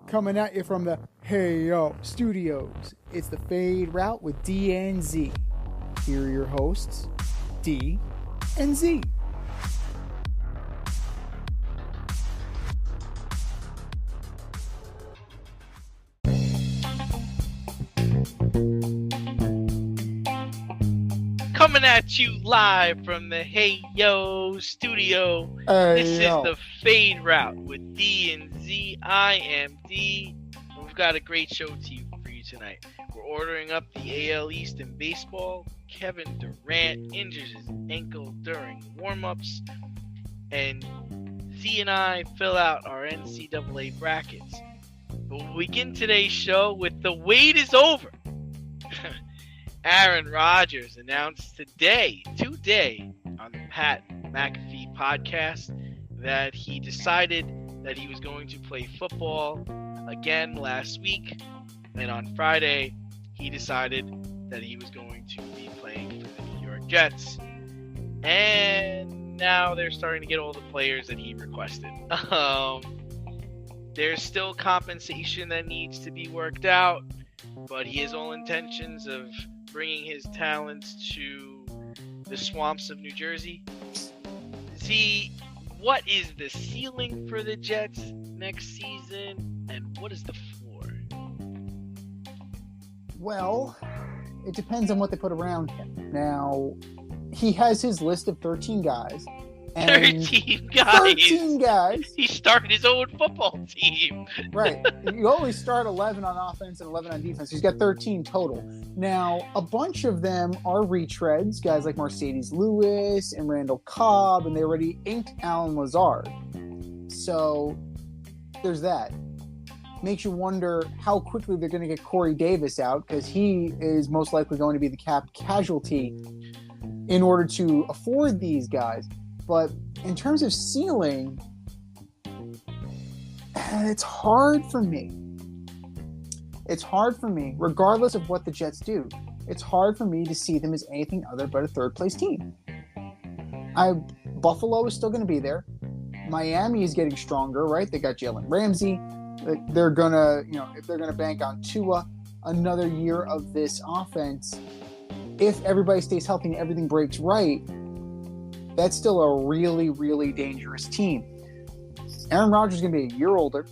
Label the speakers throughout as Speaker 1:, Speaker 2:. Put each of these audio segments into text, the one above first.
Speaker 1: Coming at you from the Hey Yo Studios. It's the Fade Route with D and Z. Here are your hosts, D and Z.
Speaker 2: Coming at you live from the Hey Yo Studio. This is the Fade Route with D and Z. I am D. And we've got a great show for you tonight. We're ordering up the AL East in baseball. Kevin Durant injures his ankle during warm-ups. And Z and I fill out our NCAA brackets. But we'll begin today's show with the wait is over. Aaron Rodgers announced today, on the Pat McAfee podcast, that he decided that he was going to play football again last week. And on Friday, he decided that he was going to be playing for the New York Jets. And now they're starting to get all the players that he requested. There's still compensation that needs to be worked out, but he has all intentions of bringing his talents to the swamps of New Jersey. Z, what is the ceiling for the Jets next season, and what is the floor?
Speaker 1: Well, it depends on what they put around him. Now, he has his list of 13 guys. And
Speaker 2: 13 guys.
Speaker 1: 13 guys.
Speaker 2: He started his own football team.
Speaker 1: Right. You always start 11 on offense and 11 on defense. He's got 13 total. Now, a bunch of them are retreads, guys like Mercedes Lewis and Randall Cobb, and they already inked Alan Lazard. So, there's that. Makes you wonder how quickly they're going to get Corey Davis out, because he is most likely going to be the cap casualty in order to afford these guys. But in terms of ceiling, it's hard for me. It's hard for me, regardless of what the Jets do. It's hard for me to see them as anything other but a third-place team. Buffalo is still going to be there. Miami is getting stronger, right? They got Jalen Ramsey. They're going to, if they're going to bank on Tua, another year of this offense, if everybody stays healthy and everything breaks right, that's still a really, really dangerous team. Aaron Rodgers is going to be a year older.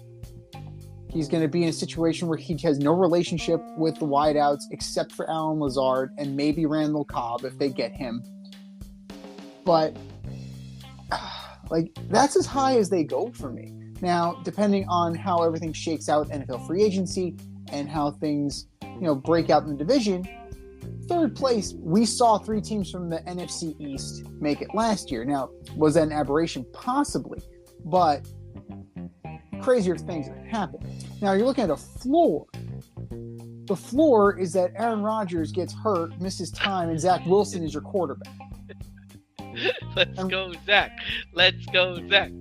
Speaker 1: He's going to be in a situation where he has no relationship with the wideouts except for Alan Lazard and maybe Randall Cobb if they get him. But, that's as high as they go for me. Now, depending on how everything shakes out, NFL free agency, and how things, break out in the division, third place, we saw 3 teams from the NFC East make it last year. Now, was that an aberration? Possibly. But crazier things have happened. Now, you're looking at a floor. The floor is that Aaron Rodgers gets hurt, misses time, and Zach Wilson is your quarterback.
Speaker 2: Let's go, Zach. Let's go, Zach.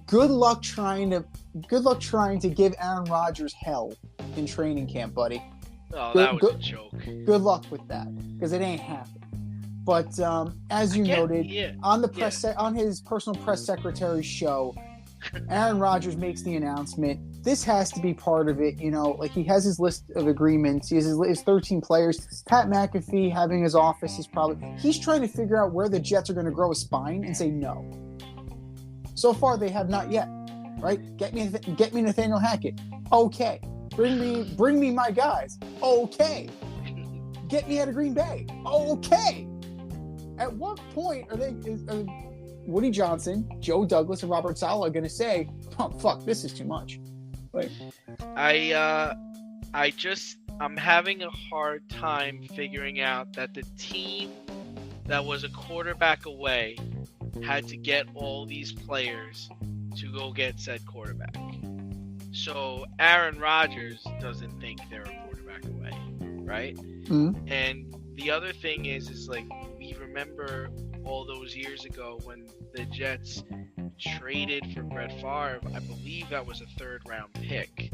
Speaker 1: Good luck trying to give Aaron Rodgers hell in training camp, buddy.
Speaker 2: Oh, that was a joke.
Speaker 1: Good luck with that, because it ain't happening. But as you noted, on the on his personal press secretary's show, Aaron Rodgers makes the announcement. This has to be part of it. He has his list of agreements. He has his 13 players. Pat McAfee having his office is he's trying to figure out where the Jets are going to grow a spine and say no. So far, they have not yet. Right? Get me Nathaniel Hackett. Okay. Bring me my guys. Okay. Get me out of Green Bay. Okay. At what point are Woody Johnson, Joe Douglas, and Robert Saleh going to say, "Oh fuck, this is too much"?
Speaker 2: I'm having a hard time figuring out that the team that was a quarterback away had to get all these players to go get said quarterback. So Aaron Rodgers doesn't think they're a quarterback away, right?
Speaker 1: Mm-hmm.
Speaker 2: And the other thing is we remember all those years ago when the Jets traded for Brett Favre. I believe that was a 3rd-round pick.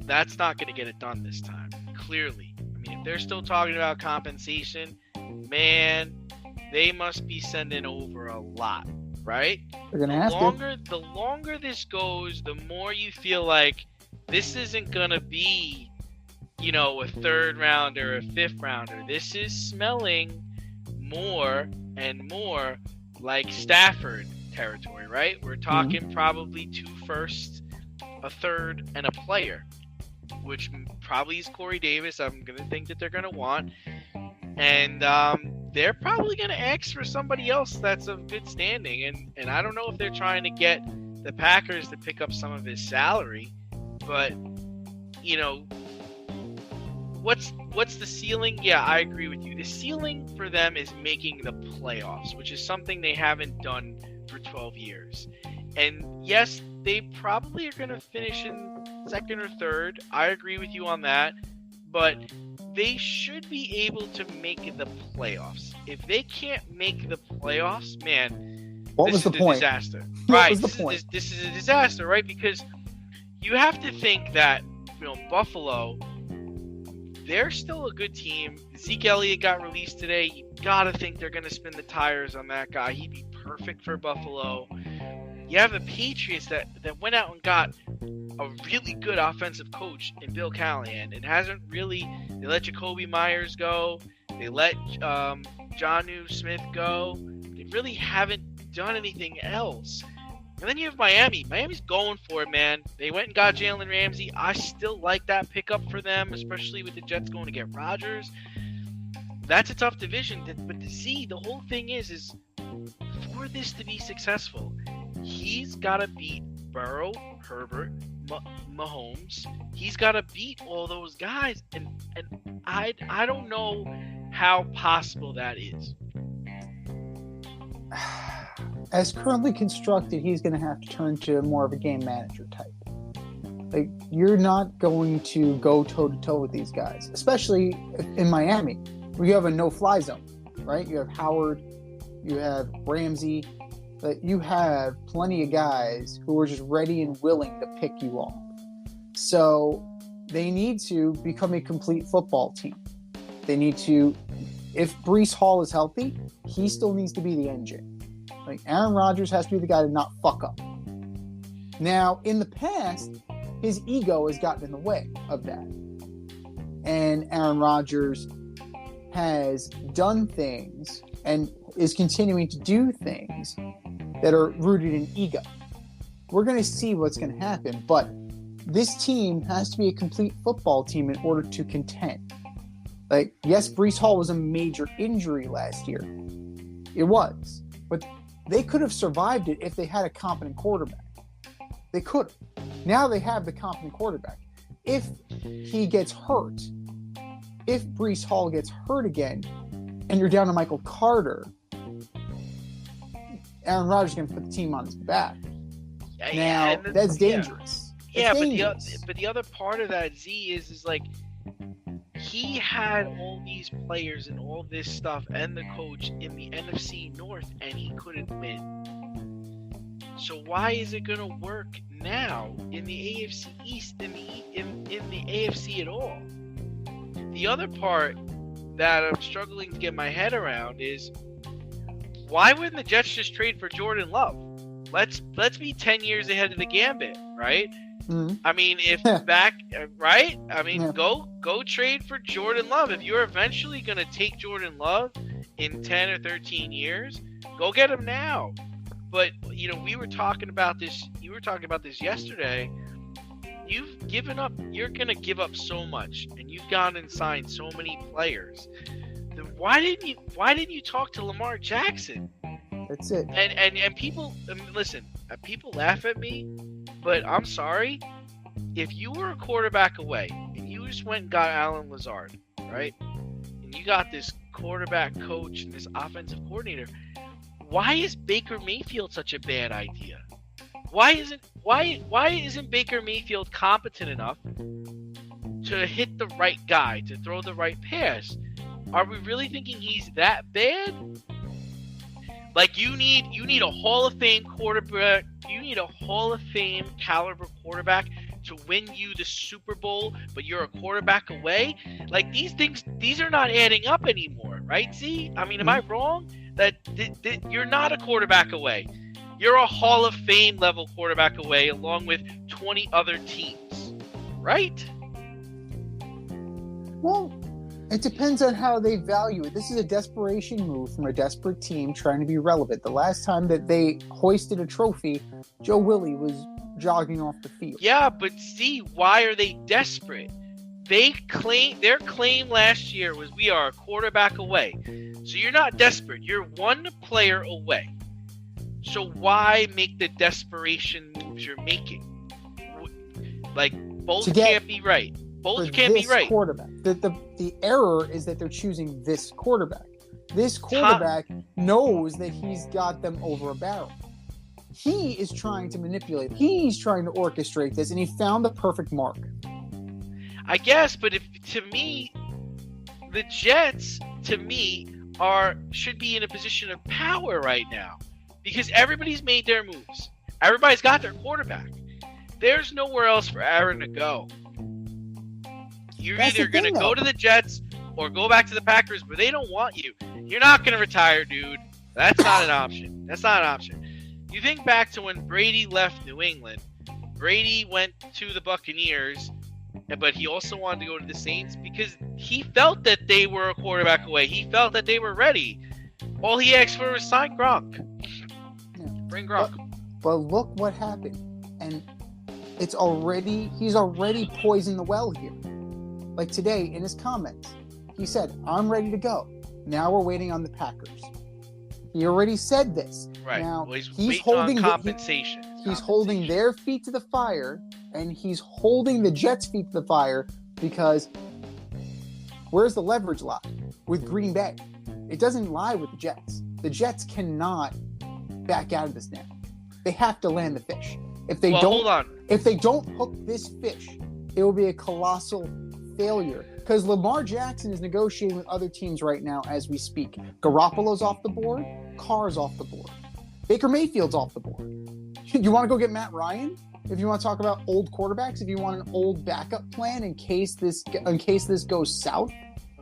Speaker 2: That's not going to get it done this time, clearly. I mean, if they're still talking about compensation, man, they must be sending over a lot right?
Speaker 1: They're gonna have to.
Speaker 2: The longer this goes, the more you feel like this isn't gonna be, a 3rd rounder, a 5th rounder. This is smelling more and more like Stafford territory, right? We're talking probably 2 firsts, a 3rd, and a player, which probably is Corey Davis. I'm going to think that they're going to want. And they're probably going to ask for somebody else that's of good standing. And I don't know if they're trying to get the Packers to pick up some of his salary. But, what's the ceiling? Yeah, I agree with you. The ceiling for them is making the playoffs, which is something they haven't done for 12 years. And yes, they probably are going to finish in 2nd or 3rd. I agree with you on that. But they should be able to make the playoffs. If they can't make the playoffs, man,
Speaker 1: what was the point?
Speaker 2: Disaster.
Speaker 1: What was the point?
Speaker 2: This is a disaster, right? Because you have to think that, Buffalo, they're still a good team. Zeke Elliott got released today. You got to think they're going to spin the tires on that guy. He'd be perfect for Buffalo. You have the Patriots that went out and got a really good offensive coach in Bill Callahan. It hasn't really. They let Jacoby Myers go. They let Jonnu Smith go. They really haven't done anything else. And then you have Miami. Miami's going for it, man. They went and got Jalen Ramsey. I still like that pickup for them, especially with the Jets going to get Rodgers. That's a tough division. But to see, the whole thing is for this to be successful, he's got to beat Burrow, Herbert, Mahomes. He's got to beat all those guys. And I don't know how possible that is.
Speaker 1: As currently constructed, he's going to have to turn to more of a game manager type. Like, you're not going to go toe-to-toe with these guys, especially in Miami, where you have a no-fly zone, right? You have Howard, you have Ramsey, but you have plenty of guys who are just ready and willing to pick you off. So they need to become a complete football team. They need to, if Breece Hall is healthy, he still needs to be the engine. Like, Aaron Rodgers has to be the guy to not fuck up. Now, in the past, his ego has gotten in the way of that. And Aaron Rodgers has done things and is continuing to do things that are rooted in ego. We're going to see what's going to happen, but this team has to be a complete football team in order to contend. Like, yes, Breece Hall was a major injury last year. It was. But they could have survived it if they had a competent quarterback. They could have. Now they have the competent quarterback. If he gets hurt, if Breece Hall gets hurt again, and you're down to Michael Carter, Aaron Rodgers is going to put the team on his back. Now, that's dangerous.
Speaker 2: Yeah, but the other part of that, Z, is like, he had all these players and all this stuff and the coach in the NFC North, and he couldn't win. So why is it going to work now in the AFC East, in the AFC at all? The other part that I'm struggling to get my head around is, why wouldn't the Jets just trade for Jordan Love? Let's be 10 years ahead of the gambit, right?
Speaker 1: Mm-hmm.
Speaker 2: I mean, if back, right? I mean, go trade for Jordan Love. If you're eventually going to take Jordan Love in 10 or 13 years, go get him now. But, we were talking about this. You were talking about this yesterday. You've given up. You're going to give up so much, and you've gone and signed so many players. Then why didn't you talk to Lamar Jackson?
Speaker 1: That's it.
Speaker 2: And people, listen, people laugh at me, but I'm sorry. If you were a quarterback away and you just went and got Alan Lazard, right? And you got this quarterback coach and this offensive coordinator, why is Baker Mayfield such a bad idea? Why isn't Baker Mayfield competent enough to hit the right guy, to throw the right pass? Are we really thinking he's that bad? Like, you need a Hall of Fame quarterback. You need a Hall of Fame caliber quarterback to win you the Super Bowl, but you're a quarterback away. Like, these are not adding up anymore, right? Z? I mean, am I wrong? That you're not a quarterback away. You're a Hall of Fame level quarterback away, along with 20 other teams, right?
Speaker 1: Well, it depends on how they value it. This is a desperation move from a desperate team trying to be relevant. The last time that they hoisted a trophy, Joe Willie was jogging off the field.
Speaker 2: Yeah, but see, why are they desperate? Their claim last year was, we are a quarterback away. So you're not desperate. You're one player away. So why make the desperation moves you're making? Like, both can't be right. Both can't be right.
Speaker 1: Quarterback. The error is that they're choosing this quarterback. This quarterback knows that he's got them over a barrel. He is trying to manipulate. He's trying to orchestrate this, and he found the perfect mark.
Speaker 2: I guess, but to me, the Jets, should be in a position of power right now. Because everybody's made their moves. Everybody's got their quarterback. There's nowhere else for Aaron to go. You're either going to go to the Jets or go back to the Packers, but they don't want you. You're not going to retire, dude. That's not an option. You think back to when Brady left New England. Brady went to the Buccaneers, but he also wanted to go to the Saints because he felt that they were a quarterback away. He felt that they were ready. All he asked for was sign Gronk. Bring Gronk.
Speaker 1: But look what happened. And he's already poisoned the well here. Like today in his comments, he said, I'm ready to go. Now we're waiting on the Packers. He already said this.
Speaker 2: Right.
Speaker 1: Now
Speaker 2: well,
Speaker 1: he's holding
Speaker 2: compensation.
Speaker 1: He's holding their feet to the fire, and he's holding the Jets' feet to the fire because where's the leverage lie? With Green Bay. It doesn't lie with the Jets. The Jets cannot back out of this now. They have to land the fish. If they don't hook this fish, it will be a colossal failure. Because Lamar Jackson is negotiating with other teams right now as we speak. Garoppolo's off the board. Carr's off the board. Baker Mayfield's off the board. You want to go get Matt Ryan? If you want to talk about old quarterbacks, if you want an old backup plan in case this goes south.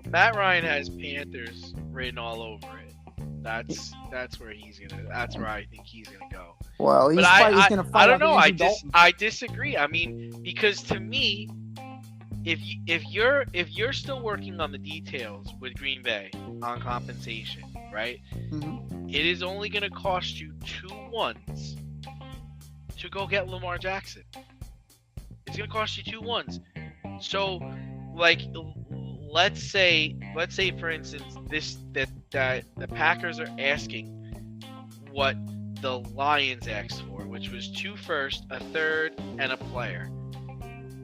Speaker 2: Matt Ryan has Panthers written all over it. That's where That's where I think he's gonna go.
Speaker 1: Well, he's gonna fight.
Speaker 2: I don't know. I disagree. I mean, because to me, if you're still working on the details with Green Bay on compensation, right?
Speaker 1: Mm-hmm.
Speaker 2: It is only gonna cost you 2 ones to go get Lamar Jackson. It's gonna cost you 2 ones. So, like, let's say for instance that the Packers are asking what the Lions asked for, which was 2 firsts, a third, and a player.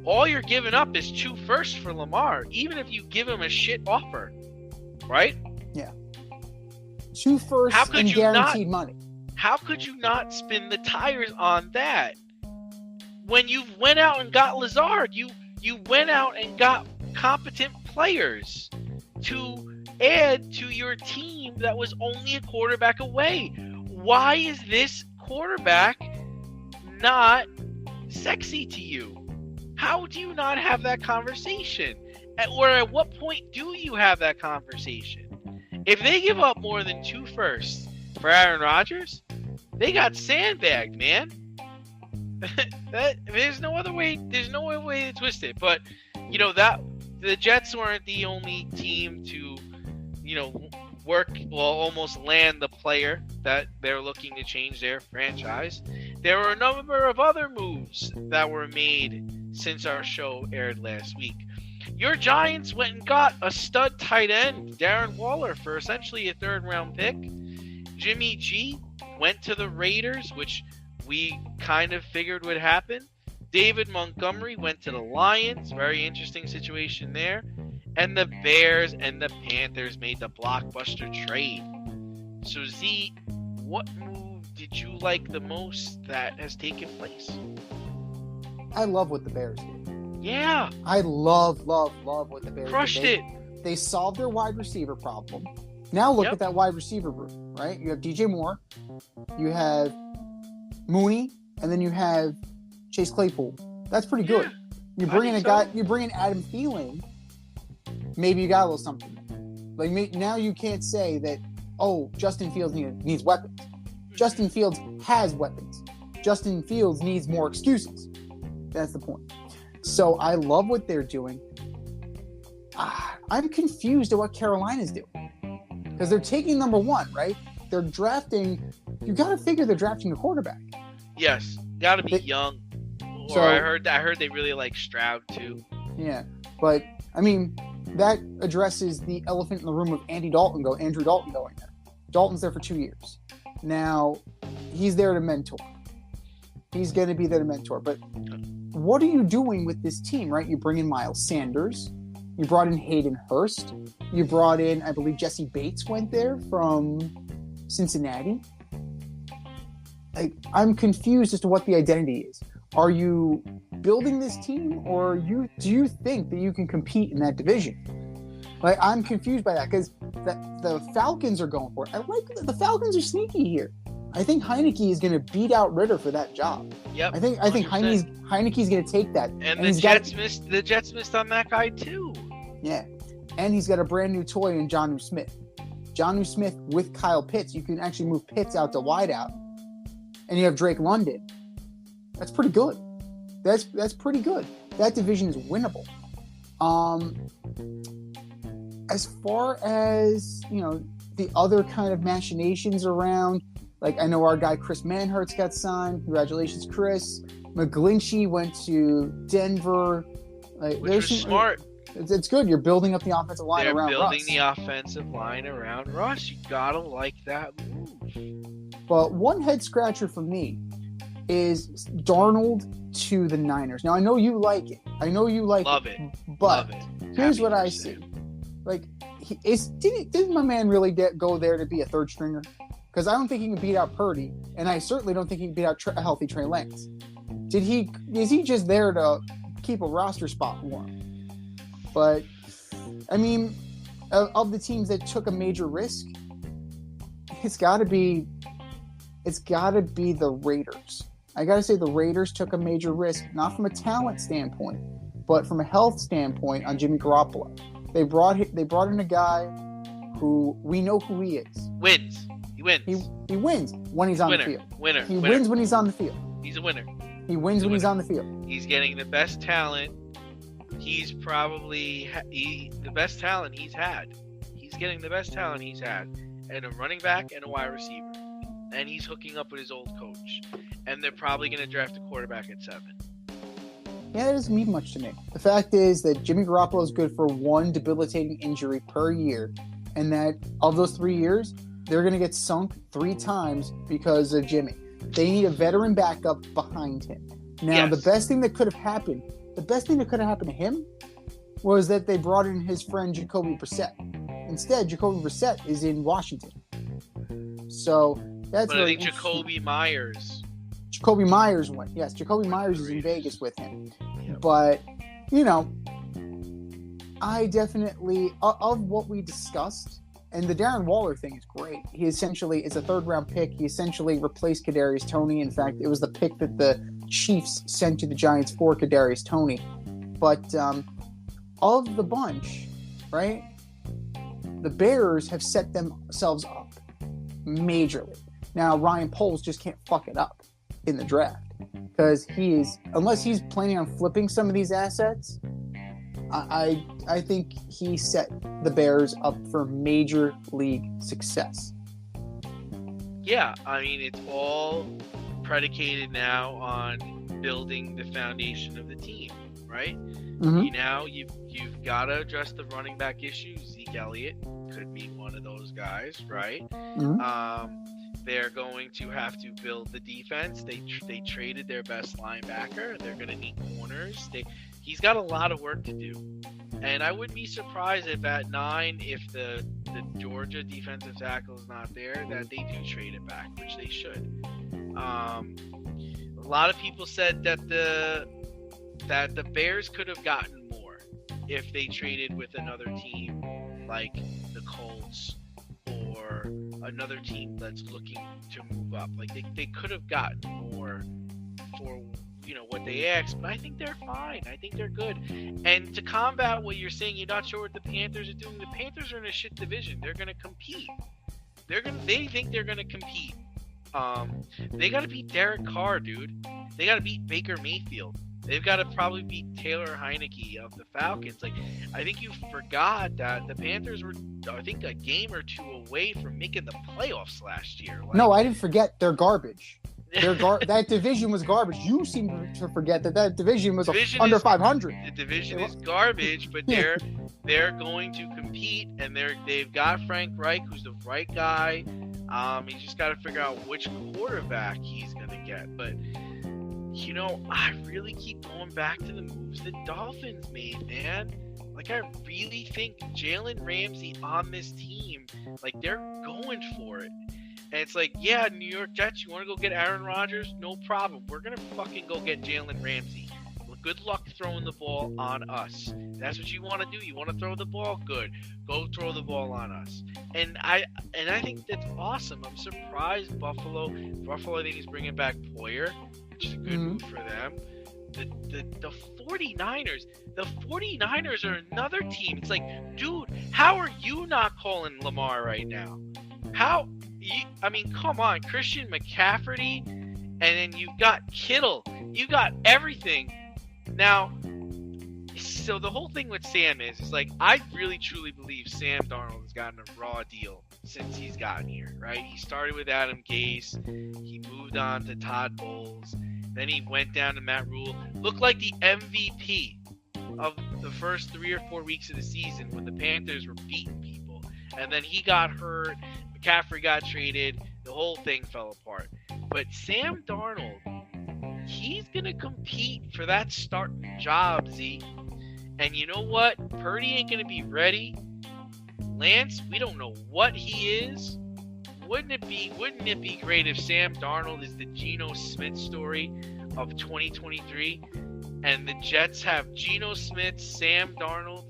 Speaker 2: All you're giving up is 2 firsts for Lamar, even if you give him a shit offer, right?
Speaker 1: Yeah. 2 firsts and guaranteed money.
Speaker 2: How could you not spin the tires on that? When you went out and got Lazard, you went out and got competent players to add to your team that was only a quarterback away. Why is this quarterback not sexy to you? How do you not have that conversation? Or at what point do you have that conversation? If they give up more than 2 firsts for Aaron Rodgers, they got sandbagged, man. There's no other way to twist it. But that the Jets weren't the only team to almost land the player that they're looking to change their franchise. There were a number of other moves that were made since our show aired last week. Your Giants went and got a stud tight end, Darren Waller, for essentially a 3rd-round pick. Jimmy G went to the Raiders, which we kind of figured would happen. David Montgomery went to the Lions. Very interesting situation there. And the Bears and the Panthers made the blockbuster trade. So, Z, what move did you like the most that has taken place?
Speaker 1: I love what the Bears did.
Speaker 2: Yeah.
Speaker 1: I love what the Bears
Speaker 2: crushed
Speaker 1: did.
Speaker 2: it.
Speaker 1: They solved their wide receiver problem. Now look at that wide receiver room, right? You have DJ Moore, you have Mooney, and then you have Chase Claypool. That's pretty good. You bring in a guy. You bring in Adam Thielen. Maybe you got a little something. Like now, you can't say that. Oh, Justin Fields needs weapons. Justin Fields has weapons. Justin Fields needs more excuses. That's the point. So I love what they're doing. I'm confused at what Carolina's doing. Because they're taking number one, right? They're drafting. You got to figure they're drafting a quarterback.
Speaker 2: Yes, got to be young. Or I heard they really like Stroud too.
Speaker 1: Yeah, but I mean that addresses the elephant in the room of Andrew Dalton going there. Dalton's there for 2 years. Now he's there to mentor. He's going to be there to mentor. But what are you doing with this team, right? You bring in Miles Sanders. You brought in Hayden Hurst. You brought in, I believe, Jesse Bates went there from Cincinnati. I'm confused as to what the identity is. Are you building this team, or do you think that you can compete in that division? I'm confused by that because the Falcons are going for it. I like the Falcons are sneaky here. I think Heineke is going to beat out Ritter for that job.
Speaker 2: Yep.
Speaker 1: I think Heineke's going to take that.
Speaker 2: And the Jets missed on that guy too.
Speaker 1: Yeah. And he's got a brand new toy in Jonnu Smith. Jonnu Smith with Kyle Pitts. You can actually move Pitts out to wideout. And you have Drake London. That's pretty good. That's pretty good. That division is winnable. As far as, the other kind of machinations around, I know our guy Chris Manhertz got signed. Congratulations, Chris. McGlinchey went to Denver.
Speaker 2: Which was smart.
Speaker 1: It's good. You're building up the offensive line around Russ.
Speaker 2: They're building the offensive line around Russ. You gotta like that move.
Speaker 1: But one head scratcher for me is Darnold to the Niners. Now I know you like it.
Speaker 2: Love it.
Speaker 1: But here's what I see. Didn't my man really go there to be a third stringer? Because I don't think he can beat out Purdy, and I certainly don't think he can beat out a healthy Trey Lance. Is he just there to keep a roster spot warm? But, I mean, of the teams that took a major risk, it's got to be the Raiders. I got to say the Raiders took a major risk, not from a talent standpoint, but from a health standpoint on Jimmy Garoppolo. They brought in a guy who we know who he is.
Speaker 2: Wins. He wins.
Speaker 1: He wins when he's on the field.
Speaker 2: He
Speaker 1: wins when he's on the field.
Speaker 2: He's a winner.
Speaker 1: He wins when he's on the field.
Speaker 2: He's getting the best talent. He's probably the best talent he's had. He's getting the best talent he's had. And a running back and a wide receiver. And he's hooking up with his old coach. And they're probably going to draft a quarterback at 7.
Speaker 1: Yeah, that doesn't mean much to me. The fact is that Jimmy Garoppolo is good for one debilitating injury per year. And that of those 3 years, they're going to get sunk 3 times because of Jimmy. They need a veteran backup behind him. Now, The best thing that could have happened to him was that they brought in his friend Jacoby Brissett. Instead, Jacoby Brissett is in Washington. So that's.
Speaker 2: But I think Jacoby Myers
Speaker 1: went. Yes, Jacoby Myers is in Vegas with him.
Speaker 2: Yep.
Speaker 1: But I definitely of what we discussed. And the Darren Waller thing is great. He essentially is a 3rd-round pick. He essentially replaced Kadarius Toney. In fact, it was the pick that the Chiefs sent to the Giants for Kadarius Toney. But of the bunch, right, the Bears have set themselves up majorly. Now, Ryan Poles just can't fuck it up in the draft because unless he's planning on flipping some of these assets, I think he set the Bears up for major league success.
Speaker 2: Yeah, I mean, it's all predicated now on building the foundation of the team, right?
Speaker 1: Mm-hmm.
Speaker 2: You've got to address the running back issue. Zeke Elliott could be one of those guys, right?
Speaker 1: Mm-hmm.
Speaker 2: They're going to have to build the defense. They traded their best linebacker. They're going to need corners. He's got a lot of work to do. And I wouldn't be surprised if at 9, if the Georgia defensive tackle is not there, that they do trade it back, which they should. A lot of people said that the Bears could have gotten more if they traded with another team like the Colts or another team that's looking to move up. Like they could have gotten more for what they asked, but I think they're fine. I think they're good. And to combat what you're saying, you're not sure what the Panthers are doing. The Panthers are in a shit division. They're going to compete. They think they're going to compete They got to beat Derek Carr, dude. They got to beat Baker Mayfield. They've got to probably beat Taylor Heineke of the Falcons. Like, I think you forgot that the Panthers were, I think, a game or two away from making the playoffs last year. Like,
Speaker 1: no, I didn't forget. They're garbage. That division was garbage. You seem to forget that division was under 500.
Speaker 2: The division is garbage, but they're going to compete, and they've got Frank Reich, who's the right guy. You just got to figure out which quarterback he's going to get. But, you know, I really keep going back to the moves the Dolphins made, man. Like, I really think Jalen Ramsey on this team, like, they're going for it. And it's like, yeah, New York Jets, you want to go get Aaron Rodgers? No problem. We're going to fucking go get Jalen Ramsey. Well, good luck throwing the ball on us. That's what you want to do. You want to throw the ball? Good. Go throw the ball on us. And I think that's awesome. I'm surprised Buffalo, I think, is bringing back Poyer, which is a good move for them. The 49ers. The 49ers are another team. It's like, dude, how are you not calling Lamar right now? I mean, come on, Christian McCaffrey, and then you've got Kittle. You got everything. Now, so the whole thing with Sam is like, I really truly believe Sam Darnold has gotten a raw deal since he's gotten here, right? He started with Adam Gase. He moved on to Todd Bowles. Then he went down to Matt Rule. Looked like the MVP of the first 3 or 4 weeks of the season when the Panthers were beating people. And then he got hurt. McCaffrey got traded. The whole thing fell apart. But Sam Darnold, he's going to compete for that starting job, Z. And you know what? Purdy ain't going to be ready. Lance, we don't know what he is. Wouldn't it be great if Sam Darnold is the Geno Smith story of 2023 and the Jets have Geno Smith, Sam Darnold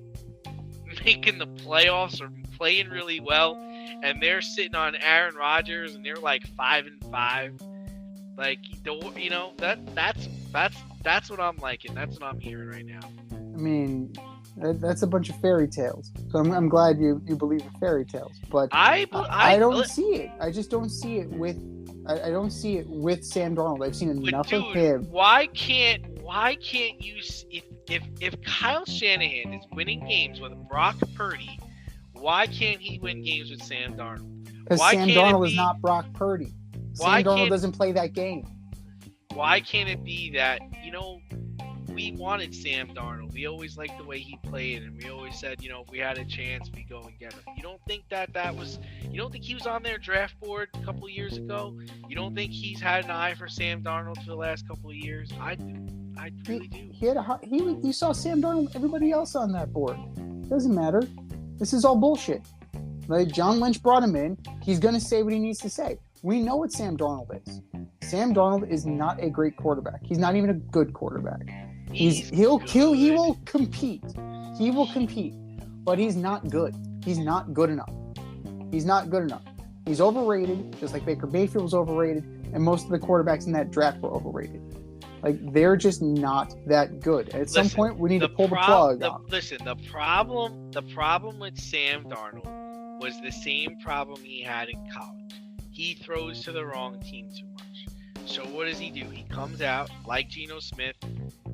Speaker 2: making the playoffs or playing really well, and they're sitting on Aaron Rodgers and they're like 5-5. Like, you know, that's what I'm liking. That's what I'm hearing right now.
Speaker 1: I mean, that's a bunch of fairy tales. So I'm glad you believe in fairy tales, but I don't see it. I just don't see it with. I don't see it with Sam Darnold. I've seen enough of him.
Speaker 2: Why can't you? If Kyle Shanahan is winning games with Brock Purdy, why can't he win games with Sam Darnold?
Speaker 1: Because Sam Darnold is not Brock Purdy. Sam Darnold doesn't play that game.
Speaker 2: Why can't it be that, you know, we wanted Sam Darnold. We always liked the way he played, and we always said, you know, if we had a chance, we'd go and get him. You don't think you don't think he was on their draft board a couple of years ago? You don't think he's had an eye for Sam Darnold for the last couple of years? I do. I really do.
Speaker 1: You saw Sam Darnold, everybody else on that board. Doesn't matter. This is all bullshit. Like, John Lynch brought him in. He's going to say what he needs to say. We know what Sam Darnold is. Sam Darnold is not a great quarterback. He's not even a good quarterback. He will compete. He will compete, but he's not good. He's not good enough. He's not good enough. He's overrated, just like Baker Mayfield was overrated, and most of the quarterbacks in that draft were overrated. Like, they're just not that good. At some point, we need to pull the plug off.
Speaker 2: Listen, the problem with Sam Darnold was the same problem he had in college. He throws to the wrong team too much. So what does he do? He comes out, like Geno Smith.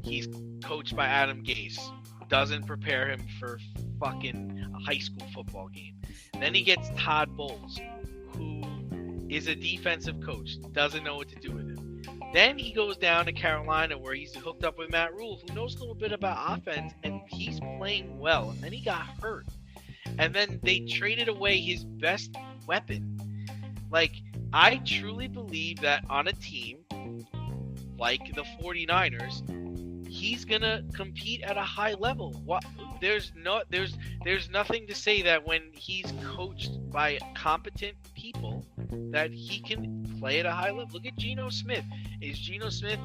Speaker 2: He's coached by Adam Gase. Doesn't prepare him for fucking a high school football game. Then he gets Todd Bowles, who is a defensive coach. Doesn't know what to do with him. Then he goes down to Carolina, where he's hooked up with Matt Rule, who knows a little bit about offense, and he's playing well. And then he got hurt. And then they traded away his best weapon. Like, I truly believe that on a team like the 49ers, he's gonna compete at a high level. There's nothing to say that when he's coached by competent people that he can play at a high level. Look at Geno Smith. Is Geno Smith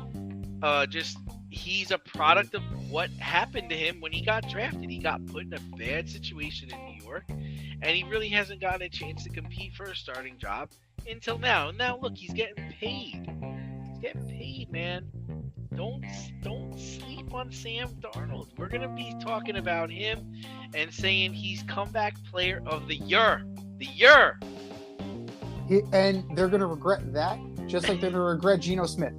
Speaker 2: he's a product of what happened to him when he got drafted? He got put in a bad situation in New York, and he really hasn't gotten a chance to compete for a starting job until now. And now look, he's getting paid. He's getting paid, man. Don't sleep on Sam Darnold. We're gonna be talking about him and saying he's comeback player of the year.
Speaker 1: And they're gonna regret that just like they're going to regret Geno Smith.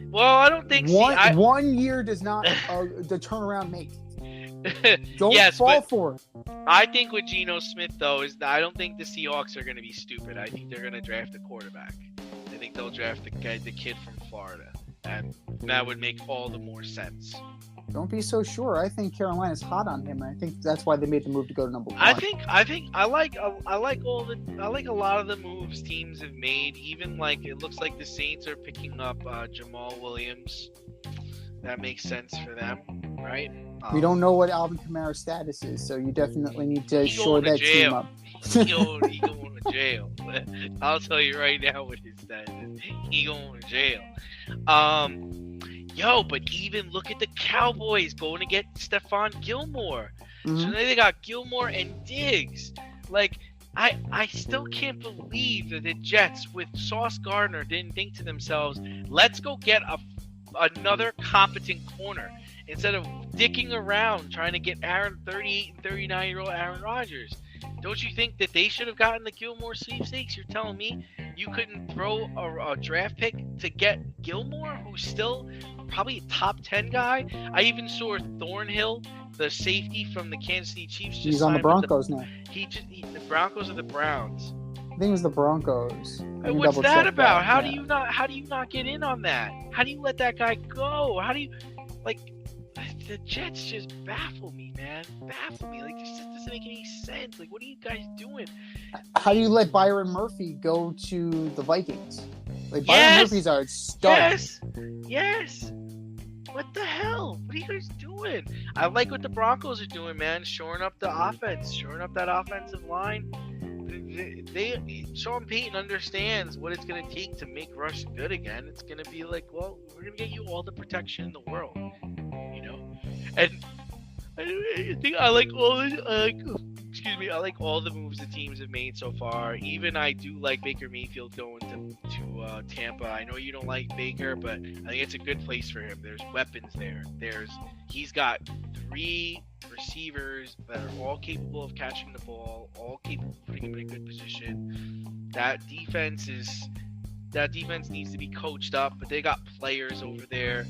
Speaker 2: Well, I don't think...
Speaker 1: 1 year does not the turnaround make. Don't fall for it.
Speaker 2: I think with Geno Smith, though, is that I don't think the Seahawks are going to be stupid. I think they're going to draft a quarterback. I think they'll draft the kid from Florida. And that would make all the more sense.
Speaker 1: Don't be so sure. I think Carolina's hot on him. I think that's why they made the move to go to number 1.
Speaker 2: I like a lot of the moves teams have made. Even like it looks like the Saints are picking up Jamal Williams. That makes sense for them, right?
Speaker 1: We don't know what Alvin Kamara's status is, so you definitely need to shore that team up.
Speaker 2: He going to jail. I'll tell you right now what his status is. He going to jail. But even look at the Cowboys going to get Stephon Gilmore. So now they got Gilmore and Diggs. Like, I still can't believe that the Jets with Sauce Gardner didn't think to themselves, let's go get another competent corner instead of dicking around trying to get 38 and 39-year-old Aaron Rodgers. Don't you think that they should have gotten the Gilmore sweepstakes? You're telling me you couldn't throw a draft pick to get Gilmore, who's still probably a top 10 guy? I even saw Thornhill, the safety from the Kansas City Chiefs.
Speaker 1: He's on the Broncos now.
Speaker 2: The Broncos or the Browns?
Speaker 1: I think it was the Broncos.
Speaker 2: What's that about? How do you not get in on that? How do you let that guy go? How do you the Jets just baffle me, man. Baffle me. Like, this just doesn't make any sense. Like, what are you guys doing?
Speaker 1: How do you let Byron Murphy go to the Vikings? Like, Byron Murphy's a stud.
Speaker 2: Yes. What the hell? What are you guys doing? I like what the Broncos are doing, man. Shoring up the offense. Shoring up that offensive line. Sean Payton understands what it's going to take to make Rush good again. It's going to be like, well, we're going to get you all the protection in the world. And I think I like all the moves the teams have made so far. Even I do like Baker Mayfield going to Tampa. I know you don't like Baker, but I think it's a good place for him. There's weapons there. He's got 3 receivers that are all capable of catching the ball, all capable of putting him in a good position. That defense needs to be coached up, but they got players over there.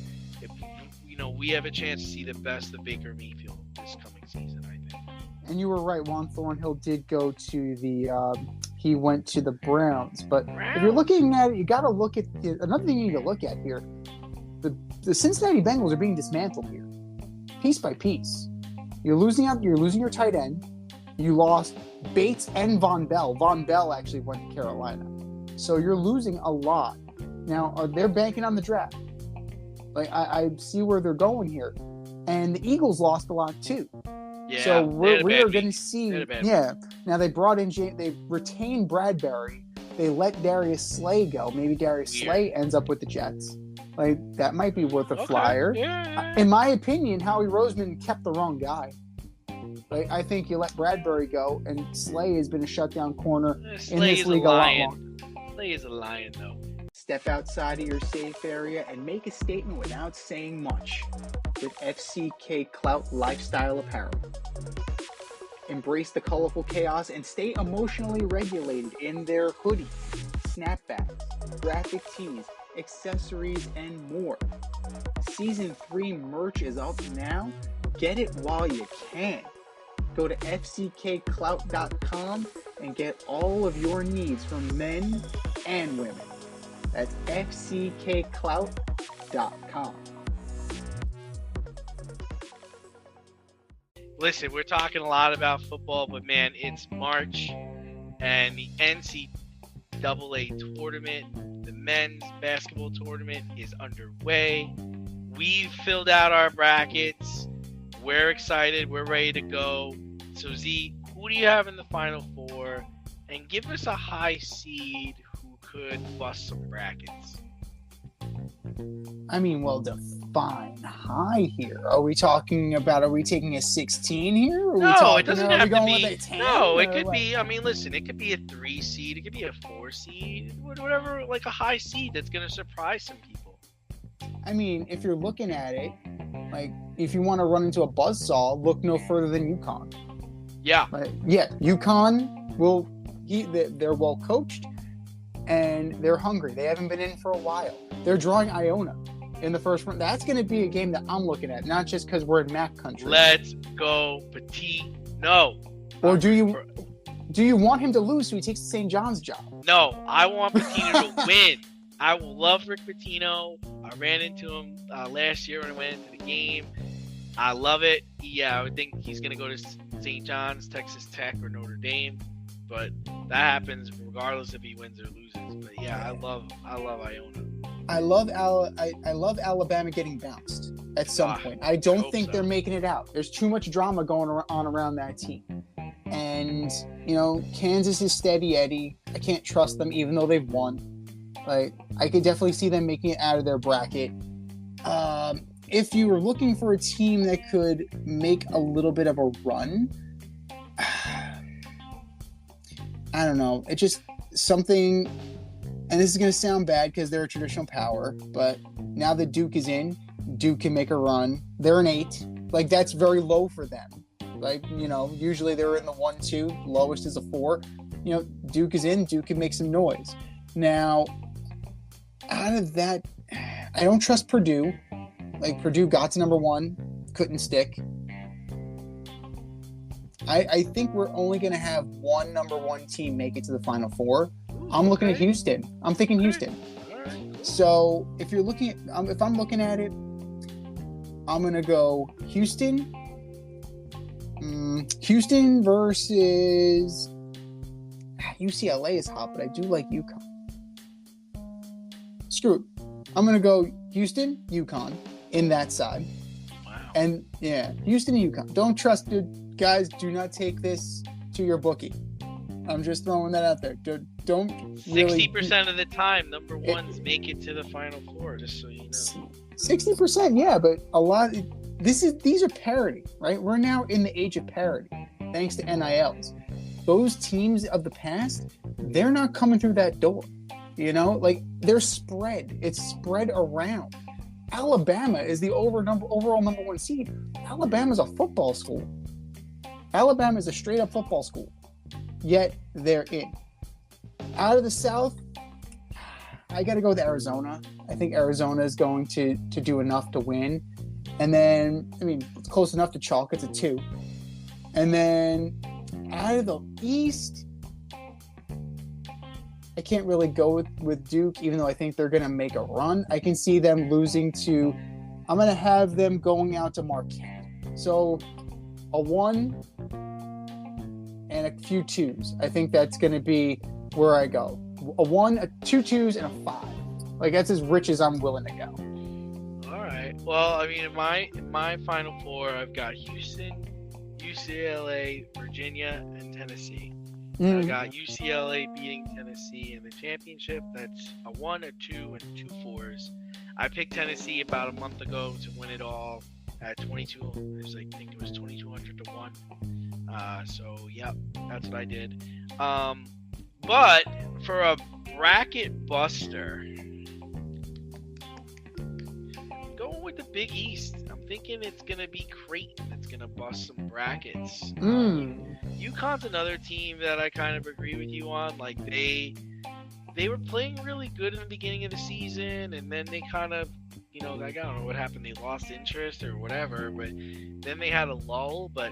Speaker 2: We have a chance to see the best of Baker Mayfield this coming season, I think.
Speaker 1: And you were right. Juan Thornhill did go to he went to the Browns. But if you're looking at it, you got to look at another thing you need to look at here. The Cincinnati Bengals are being dismantled here, piece by piece. You're losing your tight end. You lost Bates and Von Bell. Von Bell actually went to Carolina. So you're losing a lot. Now, they're banking on the draft. Like, I see where they're going here. And the Eagles lost a lot too.
Speaker 2: Yeah,
Speaker 1: so we are going to see. Yeah. Now they brought in they retained Bradbury. They let Darius Slay go. Maybe Darius Slay ends up with the Jets. Like, that might be worth a flyer. Yeah. In my opinion, Howie Roseman kept the wrong guy. Like, I think you let Bradbury go, and Slay has been a shutdown corner in this league a lot longer.
Speaker 2: Slay is a lion, though.
Speaker 1: Step outside of your safe area and make a statement without saying much with FCK Clout Lifestyle Apparel. Embrace the colorful chaos and stay emotionally regulated in their hoodies, snapbacks, graphic tees, accessories, and more. Season 3 merch is up now. Get it while you can. Go to fckclout.com and get all of your needs from men and women. That's fckclout.com.
Speaker 2: Listen, we're talking a lot about football, but man, it's March, and the NCAA tournament, the men's basketball tournament, is underway. We've filled out our brackets. We're excited. We're ready to go. So, Z, who do you have in the Final Four? And give us a high seed who could bust some brackets.
Speaker 1: I mean, well, define high here. Are we taking a 16 here?
Speaker 2: It doesn't have to be. No, it could be. I mean, listen, it could be a 3 seed. It could be a 4 seed. Whatever, like a high seed that's going to surprise some people.
Speaker 1: I mean, if you're looking at it, like, if you want to run into a buzzsaw, look no further than UConn.
Speaker 2: Yeah.
Speaker 1: UConn they're well coached, and they're hungry. They haven't been in for a while. They're drawing Iona in the first round. That's going to be a game that I'm looking at, not just because we're in MAC country.
Speaker 2: Let's go, Patino.
Speaker 1: Or do you want him to lose so he takes the St. John's job?
Speaker 2: No, I want Patino to win. I love Rick Pitino. I ran into him last year when I went into the game. I love it. Yeah, I would think he's going to go to St. John's, Texas Tech, or Notre Dame. But that happens regardless if he wins or loses. But yeah, I love Iona.
Speaker 1: I love Alabama getting bounced at some point. I don't think they're making it out. There's too much drama going on around that team. And, Kansas is steady Eddie. I can't trust them even though they've won. Like, I could definitely see them making it out of their bracket. If you were looking for a team that could make a little bit of a run, I don't know. It's just something, and this is going to sound bad because they're a traditional power, but now that Duke is in, Duke can make a run. They're an 8. Like, that's very low for them. Like, usually they're in the 1-2. Lowest is a 4. Duke is in. Duke can make some noise. Now, out of that, I don't trust Purdue. Like, Purdue got to number 1, couldn't stick. I think we're only going to have one number 1 team make it to the Final Four. I'm looking at Houston. I'm thinking Houston. So if you're looking at, if I'm looking at it, I'm going to go Houston. Houston versus UCLA is hot, but I do like UConn. Screw it. I'm going to go Houston, UConn in that side.
Speaker 2: Wow.
Speaker 1: And yeah, Houston and UConn. Don't trust it. Guys, do not take this to your bookie. I'm just throwing that out there. Don't really...
Speaker 2: 60% of the time, number 1s make it to the Final Four, just so you know.
Speaker 1: 60%, yeah, but a lot... These are parity, right? We're now in the age of parity, thanks to NILs. Those teams of the past, they're not coming through that door. Like, they're spread. It's spread around. Alabama is the overall number 1 seed. Alabama's a football school. Alabama is a straight-up football school. Yet, they're in. Out of the South, I got to go with Arizona. I think Arizona is going to do enough to win. And then, it's close enough to chalk. It's a 2. And then, out of the East, I can't really go with Duke, even though I think they're going to make a run. I can see them losing to... I'm going to have them going out to Marquette. So, a 1 and a few 2s. I think that's going to be where I go. A 1, 2 2s, and a 5. Like, that's as rich as I'm willing to go.
Speaker 2: All right. Well, in my Final Four, I've got Houston, UCLA, Virginia, and Tennessee. I got UCLA beating Tennessee in the championship. That's a 1, a 2, and 2 4s. I picked Tennessee about a month ago to win it all at 22. I think it was 2,200 to 1. So, yep, that's what I did. But for a bracket buster, I'm going with the Big East. I'm thinking it's going to be Creighton that's going to bust some brackets. UConn's another team that I kind of agree with you on. Like, they were playing really good in the beginning of the season, and then they kind of, I don't know what happened. They lost interest or whatever, but then they had a lull. But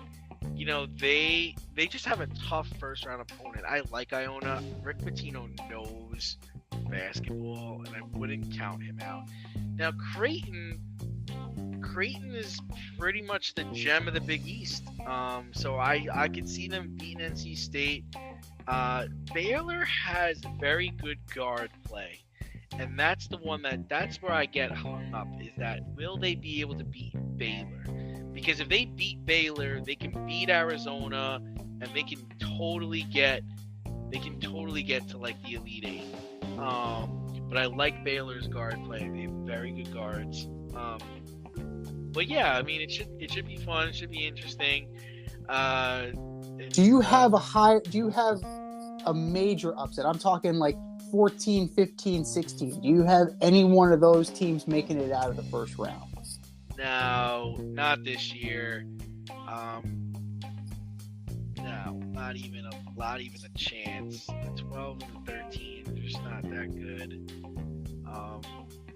Speaker 2: they just have a tough first round opponent. I like Iona. Rick Pitino knows basketball, and I wouldn't count him out. Now Creighton is pretty much the gem of the Big East. So I could see them beating NC State. Baylor has very good guard play, and that's where I get hung up, is that will they be able to beat Baylor? Because if they beat Baylor, they can beat Arizona, and they can totally get to like the Elite 8. But I like Baylor's guard play. They have very good guards. But yeah, it should be fun. It should be interesting.
Speaker 1: Do you have a major upset? I'm talking like 14, 15, 16. Do you have any one of those teams making it out of the first round?
Speaker 2: No, not this year. No. No, not even a chance. The 12 and the 13, they're just not that good.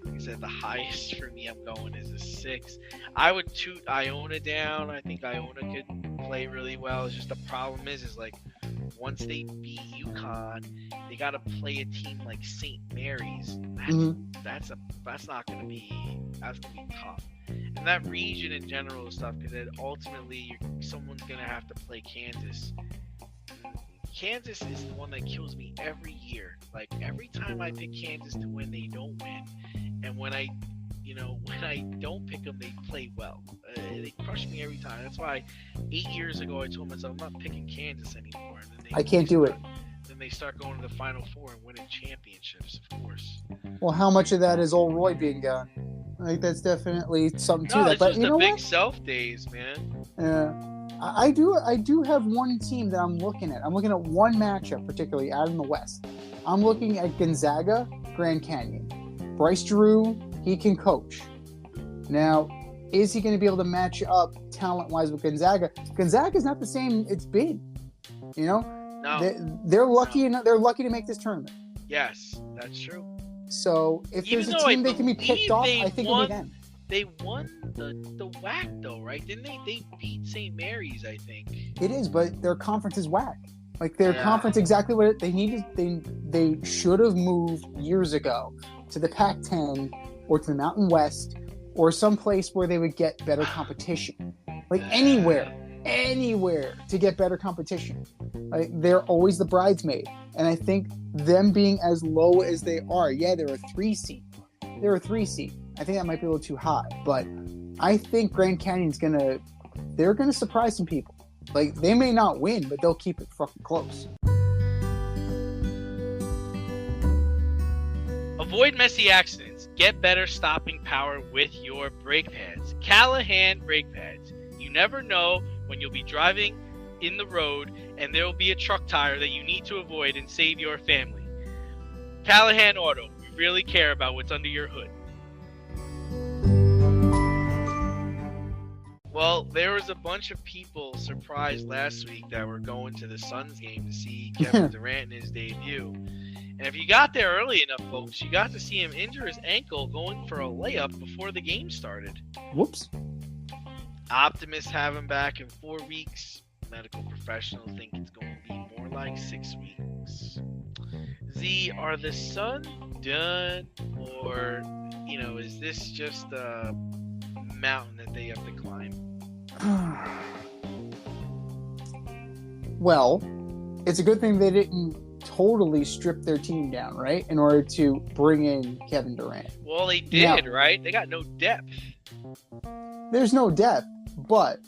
Speaker 2: Like I said, the highest for me I'm going is a 6. I would toot Iona down. I think Iona could play really well. It's just the problem is like once they beat UConn, they got to play a team like St. Mary's. That's not going to be tough. And that region in general is tough because ultimately someone's going to have to play Kansas. Kansas is the one that kills me every year. Like every time I pick Kansas to win, they don't win. And when I don't pick them, they play well. They crush me every time. That's why 8 years ago I told myself I'm not picking Kansas anymore. And then
Speaker 1: I can't do it.
Speaker 2: Then they start going to the Final Four and winning championships, of course.
Speaker 1: Well, how much of that is old Roy being gone? I think that's definitely something to that.
Speaker 2: But you know what? Big self days, man.
Speaker 1: Yeah. I do have one team that I'm looking at. I'm looking at one matchup, particularly out in the West. I'm looking at Gonzaga, Grand Canyon. Bryce Drew, he can coach. Now, is he going to be able to match up talent-wise with Gonzaga? Gonzaga's not the same it's been. You know?
Speaker 2: No.
Speaker 1: They're lucky they're lucky to make this tournament.
Speaker 2: Yes, that's true.
Speaker 1: So, if there's a team they can be picked off, I think it'll be them.
Speaker 2: They won the WAC though, right? Didn't they? They beat St. Mary's, I think.
Speaker 1: It is, but their conference is WAC. Like their conference, exactly what they needed. They should have moved years ago to the Pac-10 or to the Mountain West or someplace where they would get better competition. Like anywhere to get better competition. Like they're always the bridesmaid, and I think them being as low as they are, they're a 3 seed. They're a 3 seed. I think that might be a little too high, but I think Grand Canyon's they're gonna surprise some people. Like they may not win, but they'll keep it fucking close.
Speaker 2: Avoid messy accidents. Get better stopping power with your brake pads. Callahan brake pads. You never know when you'll be driving in the road and there will be a truck tire that you need to avoid and save your family. Callahan Auto. We really care about what's under your hood. Well, there was a bunch of people surprised last week that were going to the Suns game to see Kevin Durant in his debut. And if you got there early enough, folks, you got to see him injure his ankle going for a layup before the game started.
Speaker 1: Whoops.
Speaker 2: Optimists have him back in 4 weeks. Medical professionals think it's going to be more like 6 weeks. Z, are the Suns done? Or, is this just a mountain that they have to climb?
Speaker 1: Well, it's a good thing they didn't totally strip their team down, right? In order to bring in Kevin Durant.
Speaker 2: Well, they did, right? They got no depth.
Speaker 1: There's no depth, but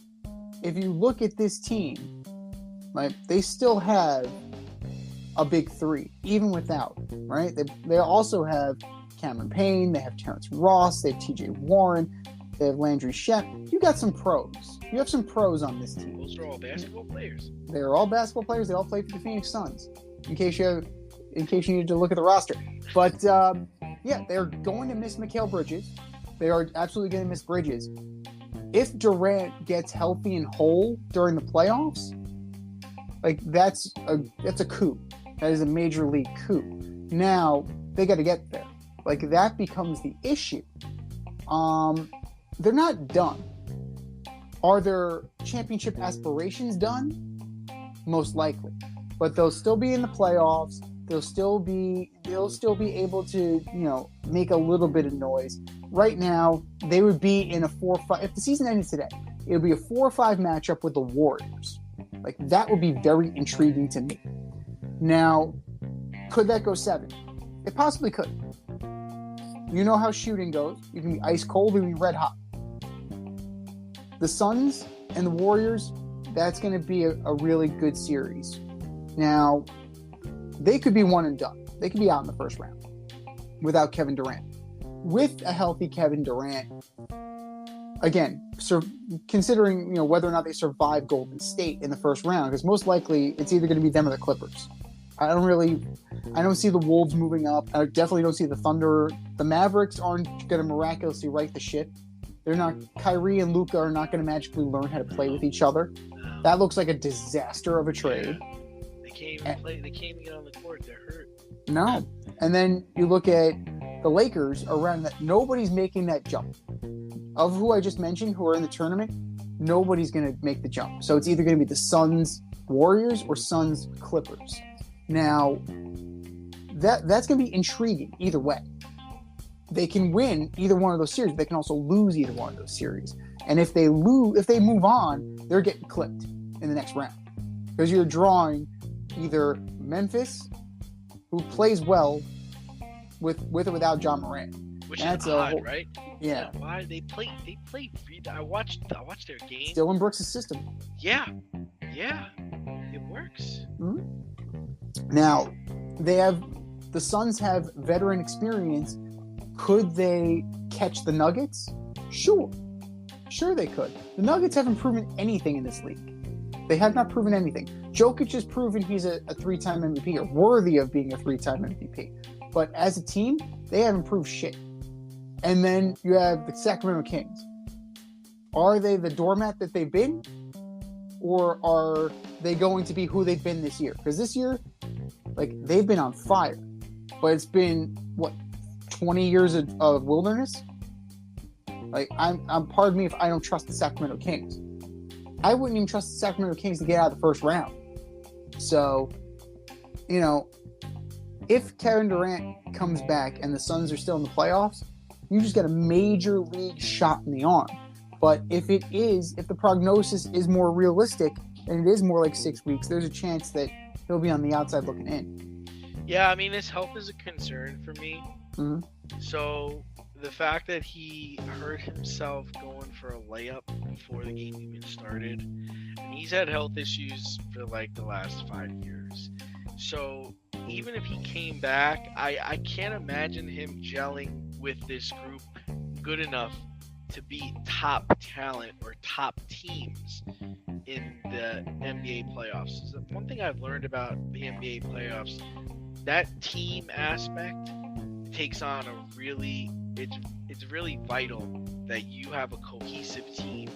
Speaker 1: if you look at this team, like they still have a big 3, even without, right? They also have Cameron Payne, they have Terrence Ross, they have TJ Warren, they have Landry Shamet. You got some pros. You have some pros on this team.
Speaker 2: Those are all basketball players.
Speaker 1: They're all basketball players. They all play for the Phoenix Suns. In case you need to look at the roster. But they're going to miss Mikal Bridges. They are absolutely going to miss Bridges. If Durant gets healthy and whole during the playoffs, like that's a coup. That is a major league coup. Now they got to get there. Like that becomes the issue. They're not done. Are their championship aspirations done? Most likely. But they'll still be in the playoffs. They'll still be able to, make a little bit of noise. Right now, they would be in a 4-5. If the season ended today, it would be a 4-5 matchup with the Warriors. Like that would be very intriguing to me. Now, could that go 7? It possibly could. You know how shooting goes. You can be ice cold or be red hot. The Suns and the Warriors, that's going to be a really good series. Now, they could be one and done. They could be out in the first round without Kevin Durant. With a healthy Kevin Durant, again, considering whether or not they survive Golden State in the first round, because most likely it's either going to be them or the Clippers. I don't see the Wolves moving up. I definitely don't see the Thunder. The Mavericks aren't going to miraculously right the ship. They're not. Kyrie and Luka are not going to magically learn how to play with each other. That looks like a disaster of a trade.
Speaker 2: Yeah. They can't even play. They can't even get on the court. They're hurt.
Speaker 1: No. And then you look at the Lakers around that. Nobody's making that jump. Of who I just mentioned, who are in the tournament, nobody's going to make the jump. So it's either going to be the Suns Warriors or Suns Clippers. Now, that's going to be intriguing either way. They can win either one of those series. They can also lose either one of those series. And if they move on, they're getting clipped in the next round. Because you're drawing either Memphis, who plays well with or without John Morant.
Speaker 2: Which is odd, right?
Speaker 1: Yeah.
Speaker 2: Why they play? I watched their game.
Speaker 1: Still in Brooks' system.
Speaker 2: Yeah, it works.
Speaker 1: Mm-hmm. Now, the Suns have veteran experience. Could they catch the Nuggets? Sure they could. The Nuggets haven't proven anything in this league. They have not proven anything. Jokic has proven he's a 3-time MVP or worthy of being a 3-time MVP. But as a team, they haven't proved shit. And then you have the Sacramento Kings. Are they the doormat that they've been? Or are they going to be who they've been this year? Because this year, they've been on fire. But it's been, 20 years of wilderness? I'm pardon me if I don't trust the Sacramento Kings. I wouldn't even trust the Sacramento Kings to get out of the first round. So, if Kevin Durant comes back and the Suns are still in the playoffs, you just get a major league shot in the arm. But if the prognosis is more realistic and it is more like 6 weeks, there's a chance that he'll be on the outside looking in.
Speaker 2: Yeah, I mean, his health is a concern for me.
Speaker 1: Mm-hmm.
Speaker 2: So the fact that he hurt himself going for a layup before the game even started, and he's had health issues for the last 5 years. So even if he came back, I can't imagine him gelling with this group good enough to beat top talent or top teams in the NBA playoffs. So one thing I've learned about the NBA playoffs, that team aspect takes on it's really vital that you have a cohesive team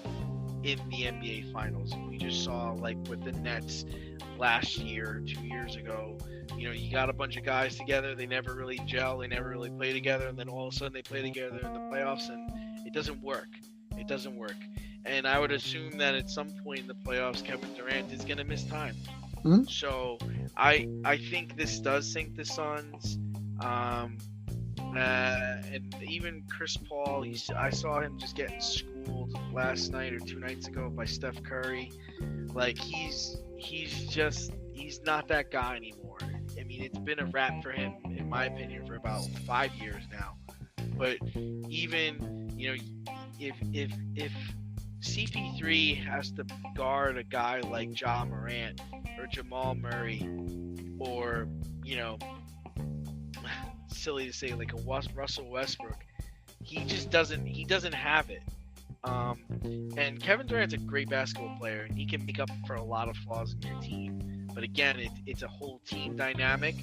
Speaker 2: in the NBA finals. We just saw with the Nets last year, 2 years ago, you got a bunch of guys together, they never really gel, they never really play together, and then all of a sudden they play together in the playoffs and it doesn't work. And I would assume that at some point in the playoffs, Kevin Durant is going to miss time.
Speaker 1: Mm-hmm.
Speaker 2: So I think this does sink the Suns. And even Chris Paul, I saw him just getting schooled last night or 2 nights ago by Steph Curry. He's not that guy anymore. I mean, it's been a wrap for him, in my opinion, for about 5 years now. But even, if CP3 has to guard a guy like Ja Morant or Jamal Murray or, silly to say, like a Russell Westbrook, he doesn't have it. And Kevin Durant's a great basketball player, and he can make up for a lot of flaws in your team. But again, it's a whole team dynamic,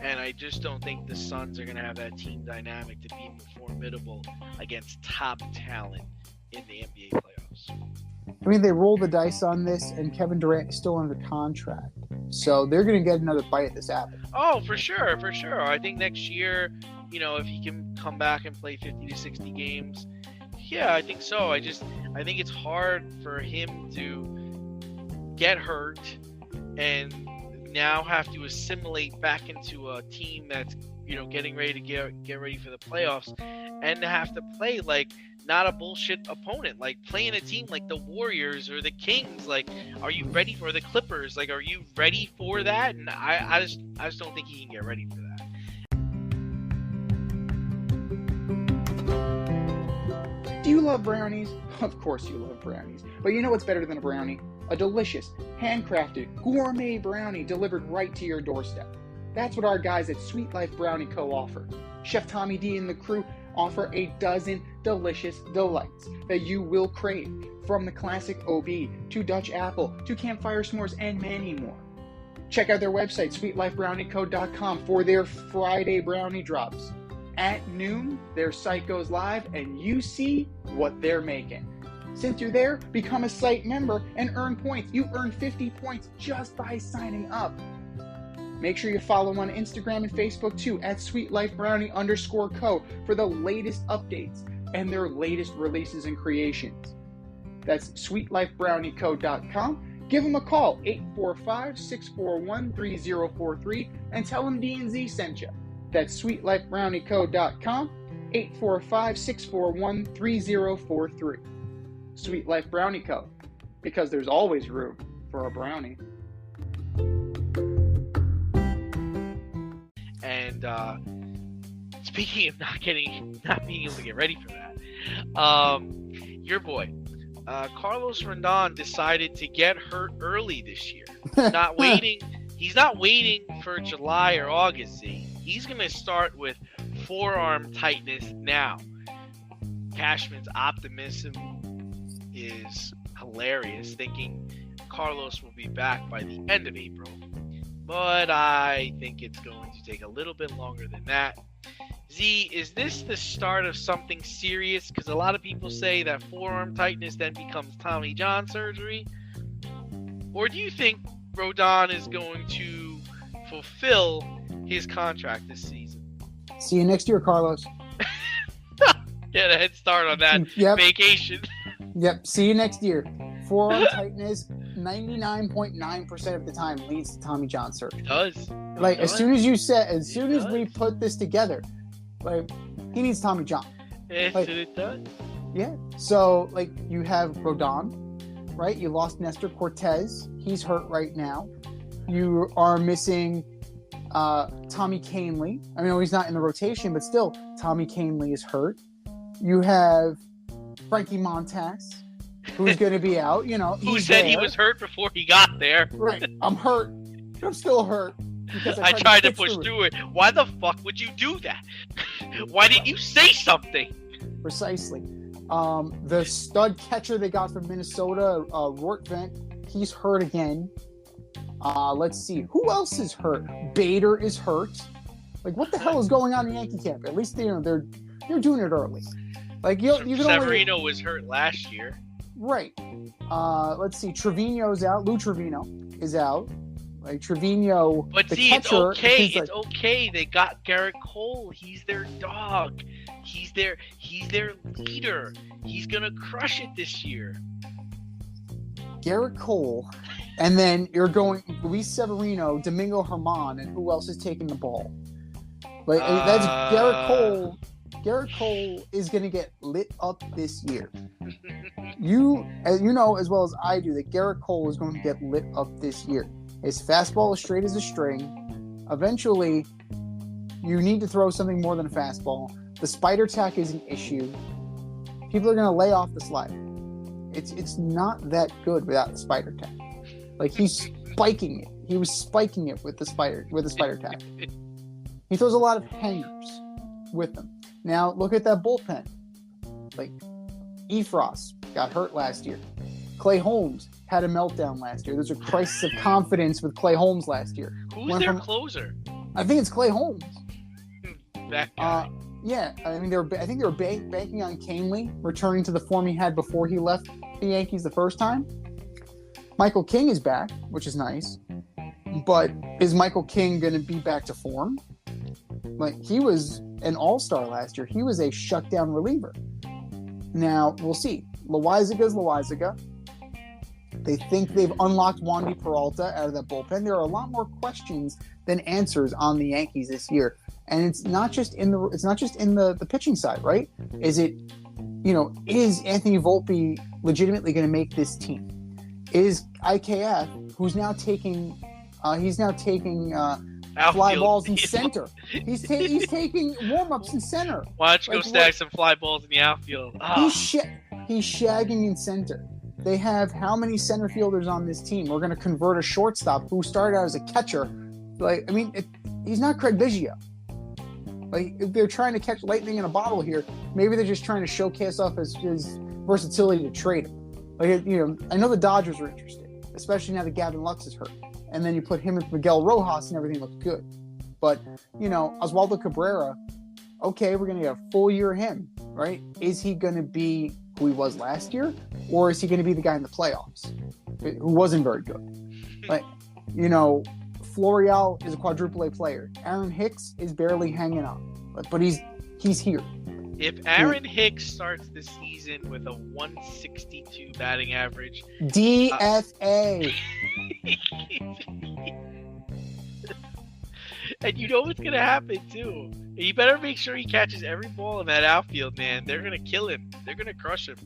Speaker 2: and I just don't think the Suns are going to have that team dynamic to be formidable against top talent in the NBA playoffs.
Speaker 1: I mean, they roll the dice on this, and Kevin Durant is still under contract. So they're going to get another bite at this apple.
Speaker 2: Oh, for sure. I think next year, if he can come back and play 50 to 60 games, yeah, I think so. I think it's hard for him to get hurt and now have to assimilate back into a team that's, getting ready to get ready for the playoffs, and to have to play like not a bullshit opponent, like playing a team like the Warriors or the Kings. Like, are you ready for the Clippers? Like, are you ready for that? And I just don't think he can get ready for that.
Speaker 1: Do you love brownies? Of course you love brownies. But you know what's better than a brownie? A delicious, handcrafted, gourmet brownie delivered right to your doorstep. That's what our guys at Sweet Life Brownie Co. offer. Chef Tommy D and the crew offer a dozen delicious delights that you will crave, from the classic OB to Dutch apple to campfire s'mores and many more. Check out their website, sweetlifebrownieco.com, for their Friday brownie drops. At noon, their site goes live and you see what they're making. Since you're there, become a site member and earn points. You earn 50 points just by signing up. Make sure you follow them on Instagram and Facebook too at SweetLifeBrownie_co for the latest updates and their latest releases and creations. That's SweetLifeBrownieCo.com. Give them a call, 845-641-3043, and tell them D&Z sent you. That's SweetLifeBrownieCo.com, 845-641-3043. Sweet Life Brownie Co. Because there's always room for a brownie.
Speaker 2: And speaking of not being able to get ready for that, your boy, Carlos Rondon decided to get hurt early this year. He's not waiting for July or August. He's going to start with forearm tightness now. Cashman's optimism is hilarious, thinking Carlos will be back by the end of April. But I think it's going to take a little bit longer than that. Z, is this the start of something serious? Because a lot of people say that forearm tightness then becomes Tommy John surgery. Or do you think Rodon is going to fulfill his contract this season?
Speaker 1: See you next year, Carlos.
Speaker 2: Get a head start on that vacation.
Speaker 1: Yep, see you next year. Forearm tightness, 99.9% of the time leads to Tommy John surgery.
Speaker 2: It does.
Speaker 1: As soon as we put this together, he needs Tommy John.
Speaker 2: It does.
Speaker 1: Yeah. So, you have Rodon, right? You lost Nestor Cortez. He's hurt right now. You are missing Tommy Canley. I mean, he's not in the rotation, but still, Tommy Canley is hurt. You have Frankie Montas, who's going to be out.
Speaker 2: Who said he was hurt before he got there?
Speaker 1: Right. I'm hurt. I'm still hurt. Because
Speaker 2: I tried to push through it. Why the fuck would you do that? Why didn't you say something?
Speaker 1: Precisely. The stud catcher they got from Minnesota, Rortvent, he's hurt again. Let's see. Who else is hurt? Bader is hurt. What the hell is going on in Yankee camp? At least they're doing it early.
Speaker 2: Severino was hurt last year.
Speaker 1: Right. Let's see. Trevino's out. Lou Trevino is out. Trevino.
Speaker 2: But
Speaker 1: the
Speaker 2: see,
Speaker 1: catcher,
Speaker 2: it's okay. It's okay. They got Garrett Cole. He's their dog. He's their leader. He's gonna crush it this year.
Speaker 1: Garrett Cole, and then you're going Luis Severino, Domingo Germán, and who else is taking the ball? That's Garrett Cole. Garrett Cole is going to get lit up this year. You know as well as I do that Garrett Cole is going to get lit up this year. His fastball is straight as a string. Eventually, you need to throw something more than a fastball. The spider tack is an issue. People are going to lay off the slider. It's not that good without the spider tack. He's spiking it. He was spiking it with the spider tack. He throws a lot of hangers with them. Now, look at that bullpen. Efros got hurt last year. Clay Holmes had a meltdown last year. There's a crisis of confidence with Clay Holmes last year.
Speaker 2: Who's their closer?
Speaker 1: I think it's Clay Holmes.
Speaker 2: That guy.
Speaker 1: Yeah. I think they were banking on Canley returning to the form he had before he left the Yankees the first time. Michael King is back, which is nice. But is Michael King going to be back to form? He was an all-star last year. He was a shutdown reliever. Now, we'll see. Loaizaga. They think they've unlocked Wandy Peralta out of that bullpen. There are a lot more questions than answers on the Yankees this year. And it's not just in the pitching side, right? Is Anthony Volpe legitimately going to make this team? Is IKF, who's now taking fly balls in center. He's taking warm-ups in center.
Speaker 2: Why don't you go stack some fly balls in the outfield?
Speaker 1: He's shagging in center. They have how many center fielders on this team? We're going to convert a shortstop who started out as a catcher. He's not Craig Biggio. If they're trying to catch lightning in a bottle here, maybe they're just trying to showcase off his versatility to trade him. I know the Dodgers are interested, especially now that Gavin Lux is hurt. And then you put him with Miguel Rojas and everything looks good. But, Oswaldo Cabrera, okay, we're going to get a full year of him, right? Is he going to be who he was last year, or is he going to be the guy in the playoffs who wasn't very good? Like, Florial is a quadruple A player. Aaron Hicks is barely hanging on, but he's here.
Speaker 2: If Aaron Hicks starts the season with a 162 batting average,
Speaker 1: DFA.
Speaker 2: And you know what's going to happen, too. You better make sure he catches every ball in that outfield, man. They're going to kill him. They're going to crush him.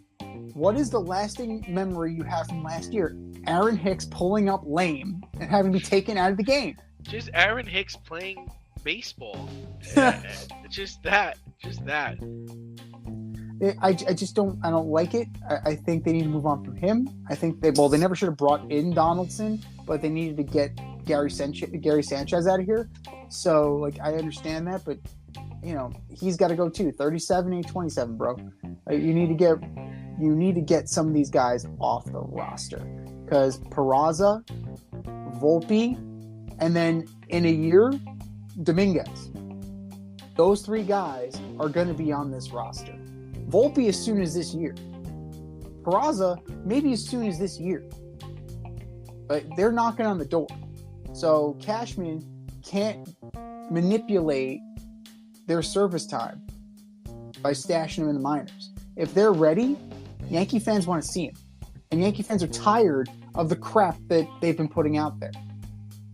Speaker 1: What is the lasting memory you have from last year? Aaron Hicks pulling up lame and having to be taken out of the game.
Speaker 2: Just Aaron Hicks playing baseball. Just that.
Speaker 1: I don't like it. I think they need to move on from him. I think they never should have brought in Donaldson, but they needed to get Gary Sanchez out of here. So, I understand that, but, he's got to go too. 37, 8, 27, bro. You need to get some of these guys off the roster. Because Peraza, Volpe, and then in a year, Dominguez. Those three guys are going to be on this roster. Volpe as soon as this year. Peraza maybe as soon as this year. But they're knocking on the door. So Cashman can't manipulate their service time by stashing them in the minors. If they're ready, Yankee fans want to see them. And Yankee fans are tired of the crap that they've been putting out there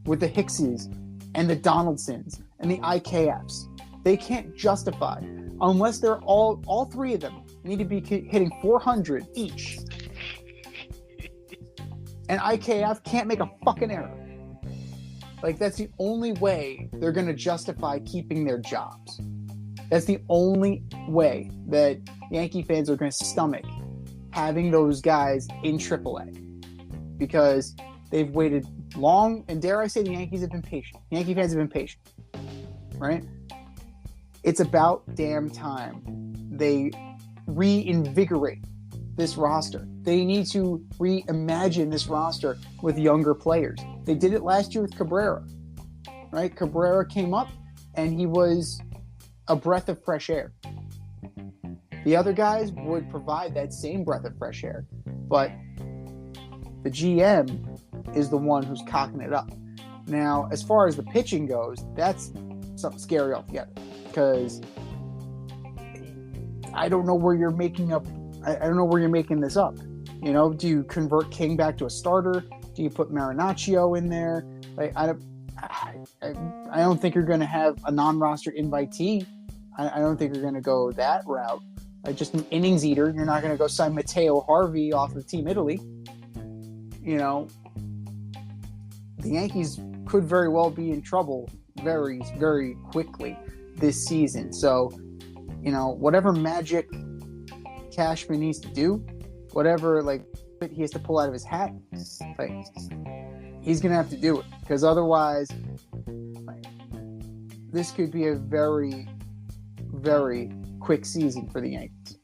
Speaker 1: with the Hickses and the Donaldsons and the IKFs. They can't justify, unless they're all three of them need to be hitting 400 each. And IKF can't make a fucking error. That's the only way they're going to justify keeping their jobs. That's the only way that Yankee fans are going to stomach having those guys in AAA. Because they've waited long, and dare I say the Yankees have been patient. Yankee fans have been patient. Right? It's about damn time they reinvigorate this roster. They need to reimagine this roster with younger players. They did it last year with Cabrera, right? Cabrera came up and he was a breath of fresh air. The other guys would provide that same breath of fresh air, but the GM is the one who's cocking it up. Now, as far as the pitching goes, that's something scary altogether. Because I don't know where you're making up. I don't know where you're making this up. Do you convert King back to a starter? Do you put Marinaccio in there? I don't think you're going to have a non-roster invitee. I don't think you're going to go that route. Just an innings eater. You're not going to go sign Matteo Harvey off of Team Italy. The Yankees could very well be in trouble very, very quickly this season. So, whatever magic Cashman needs to do, whatever he has to pull out of his hat, he's gonna have to do it, because otherwise, this could be a very, very quick season for the Yankees.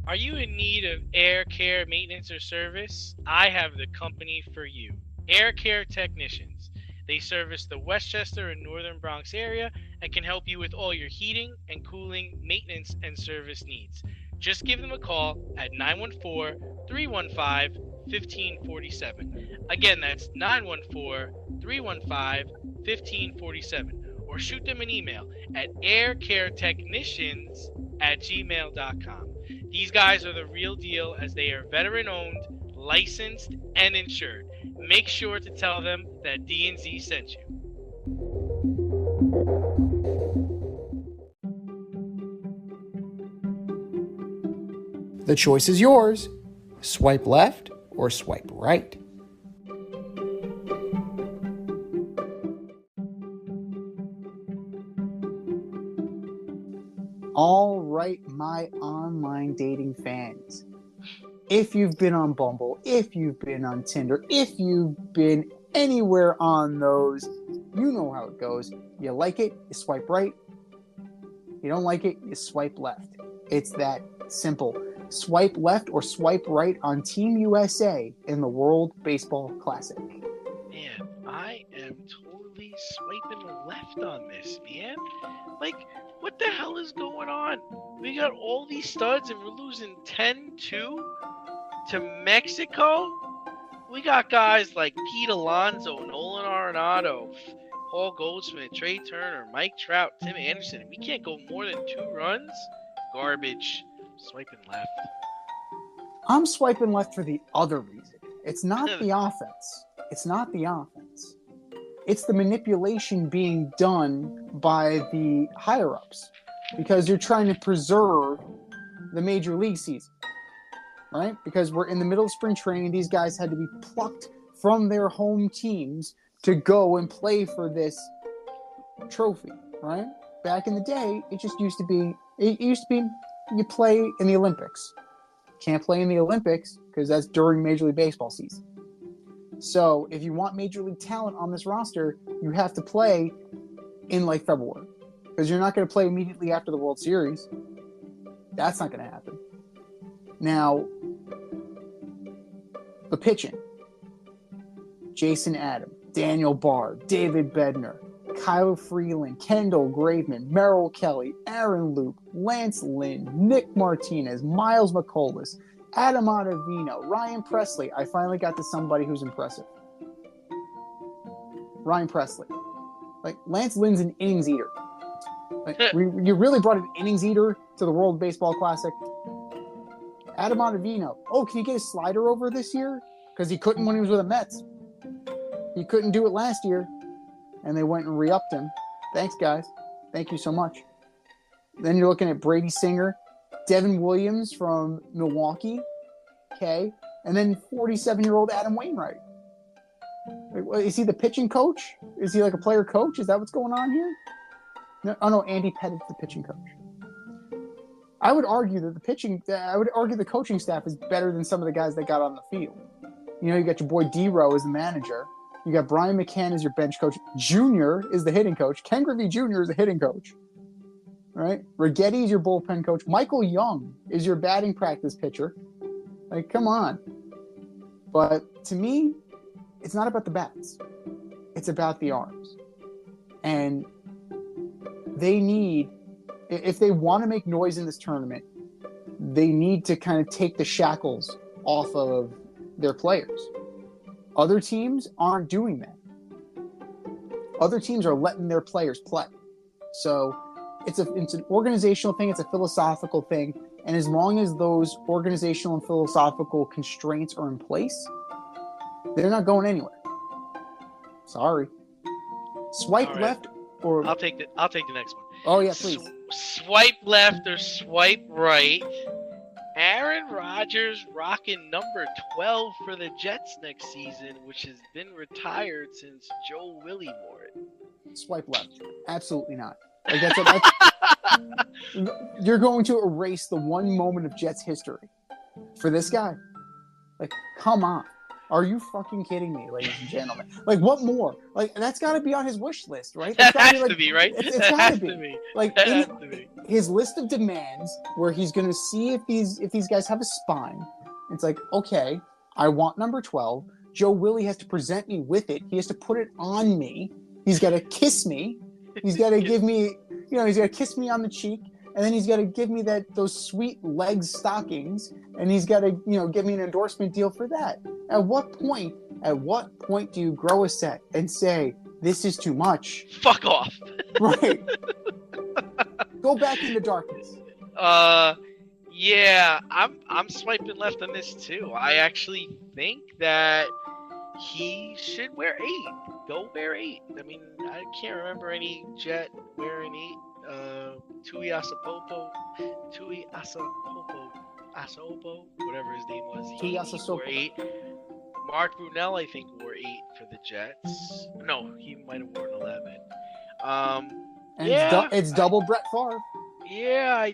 Speaker 2: Are you in need of air care maintenance or service? I have the company for you. Air Care Technicians. They service the Westchester and Northern Bronx area and can help you with all your heating and cooling, maintenance, and service needs. Just give them a call at 914-315-1547. Again, that's 914-315-1547. Or shoot them an email at aircaretechnicians@gmail.com. These guys are the real deal, as they are veteran-owned, licensed, and insured. Make sure to tell them that D&Z sent you.
Speaker 1: The choice is yours. Swipe left or swipe right. All right, my online dating fans. If you've been on Bumble, if you've been on Tinder, if you've been anywhere on those, you know how it goes. You like it, you swipe right. You don't like it, you swipe left. It's that simple. Swipe left or swipe right on Team USA in the World Baseball Classic.
Speaker 2: Man, I am totally swiping left on this, man. Like, what the hell is going on? We got all these studs and we're losing 10-2 to Mexico? We got guys like Pete Alonso, Nolan Arenado, Paul Goldsmith, Trey Turner, Mike Trout, Tim Anderson. We can't go more than 2 runs? Garbage. Swiping left.
Speaker 1: I'm swiping left for the other reason. It's not the offense. It's not the offense. It's the manipulation being done by the higher-ups because you're trying to preserve the major league season, right? Because we're in the middle of spring training. These guys had to be plucked from their home teams to go and play for this trophy, right? Back in the day, it used to be you play in the Olympics. Can't play in the Olympics because that's during Major League Baseball season. So if you want Major League talent on this roster, you have to play in like February because you're not going to play immediately after the World Series. That's not going to happen. Now, the pitching. Jason Adam, Daniel Bard, David Bednar, Kyle Freeland, Kendall Graveman, Merrill Kelly, Aaron Luke, Lance Lynn, Nick Martinez, Miles McCollum, Adam Ottavino, Ryan Presley. I finally got to somebody who's impressive. Ryan Presley. Like, Lance Lynn's an innings eater. Like, you really brought an innings eater to the World Baseball Classic. Adam Ottavino. Oh, can you get a slider over this year? Because he couldn't when he was with the Mets. He couldn't do it last year. And they went and re-upped him. Thanks, guys. Thank you so much. Then you're looking at Brady Singer, Devin Williams from Milwaukee, okay, and then 47-year-old Adam Wainwright. Is he the pitching coach? Is he like a player coach? Is that what's going on here? No, Andy Pettit's the pitching coach. I would argue that the coaching staff is better than some of the guys that got on the field. You know, you got your boy D-Row as the manager. You got Brian McCann as your bench coach. Junior is the hitting coach. Ken Griffey Jr. is the hitting coach. Right? Rigetti is your bullpen coach. Michael Young is your batting practice pitcher. Like, come on. But to me, it's not about the bats. It's about the arms. And they need, if they want to make noise in this tournament, they need to kind of take the shackles off of their players. Other teams aren't doing that. Other teams are letting their players play. So it's an organizational thing. It's a philosophical thing. And as long as those organizational and philosophical constraints are in place, they're not going anywhere. Sorry. Swipe left or...
Speaker 2: I'll take the next one.
Speaker 1: Oh, yeah, please.
Speaker 2: Swipe left or swipe right. Aaron Rodgers rocking number 12 for the Jets next season, which has been retired since Joe Willie wore it.
Speaker 1: Swipe left. Absolutely not. Like you're going to erase the one moment of Jets history for this guy. Like, come on. Are you fucking kidding me, ladies and gentlemen? Like, what more? Like, that's got to be on his wish list, right?
Speaker 2: That has to be, right?
Speaker 1: It's got to be. Like, his list of demands, where he's going to see if these guys have a spine. It's like, okay, I want number 12. Joe Willie has to present me with it. He has to put it on me. He's got to kiss me. He's got to give me, he's got to kiss me on the cheek. And then he's got to give me those sweet leg stockings, and he's got to, give me an endorsement deal for that. At what point do you grow a set and say, this is too much?
Speaker 2: Fuck off.
Speaker 1: Right. Go back into darkness.
Speaker 2: Yeah, I'm swiping left on this too. I actually think that he should wear 8. Go wear 8. I mean, I can't remember any Jet wearing 8. Tui Asapopo, whatever his name was. He wore 8. Mark Brunell, I think, wore 8 for the Jets. No, he might have worn 11.
Speaker 1: It's double Brett Favre.
Speaker 2: Yeah, I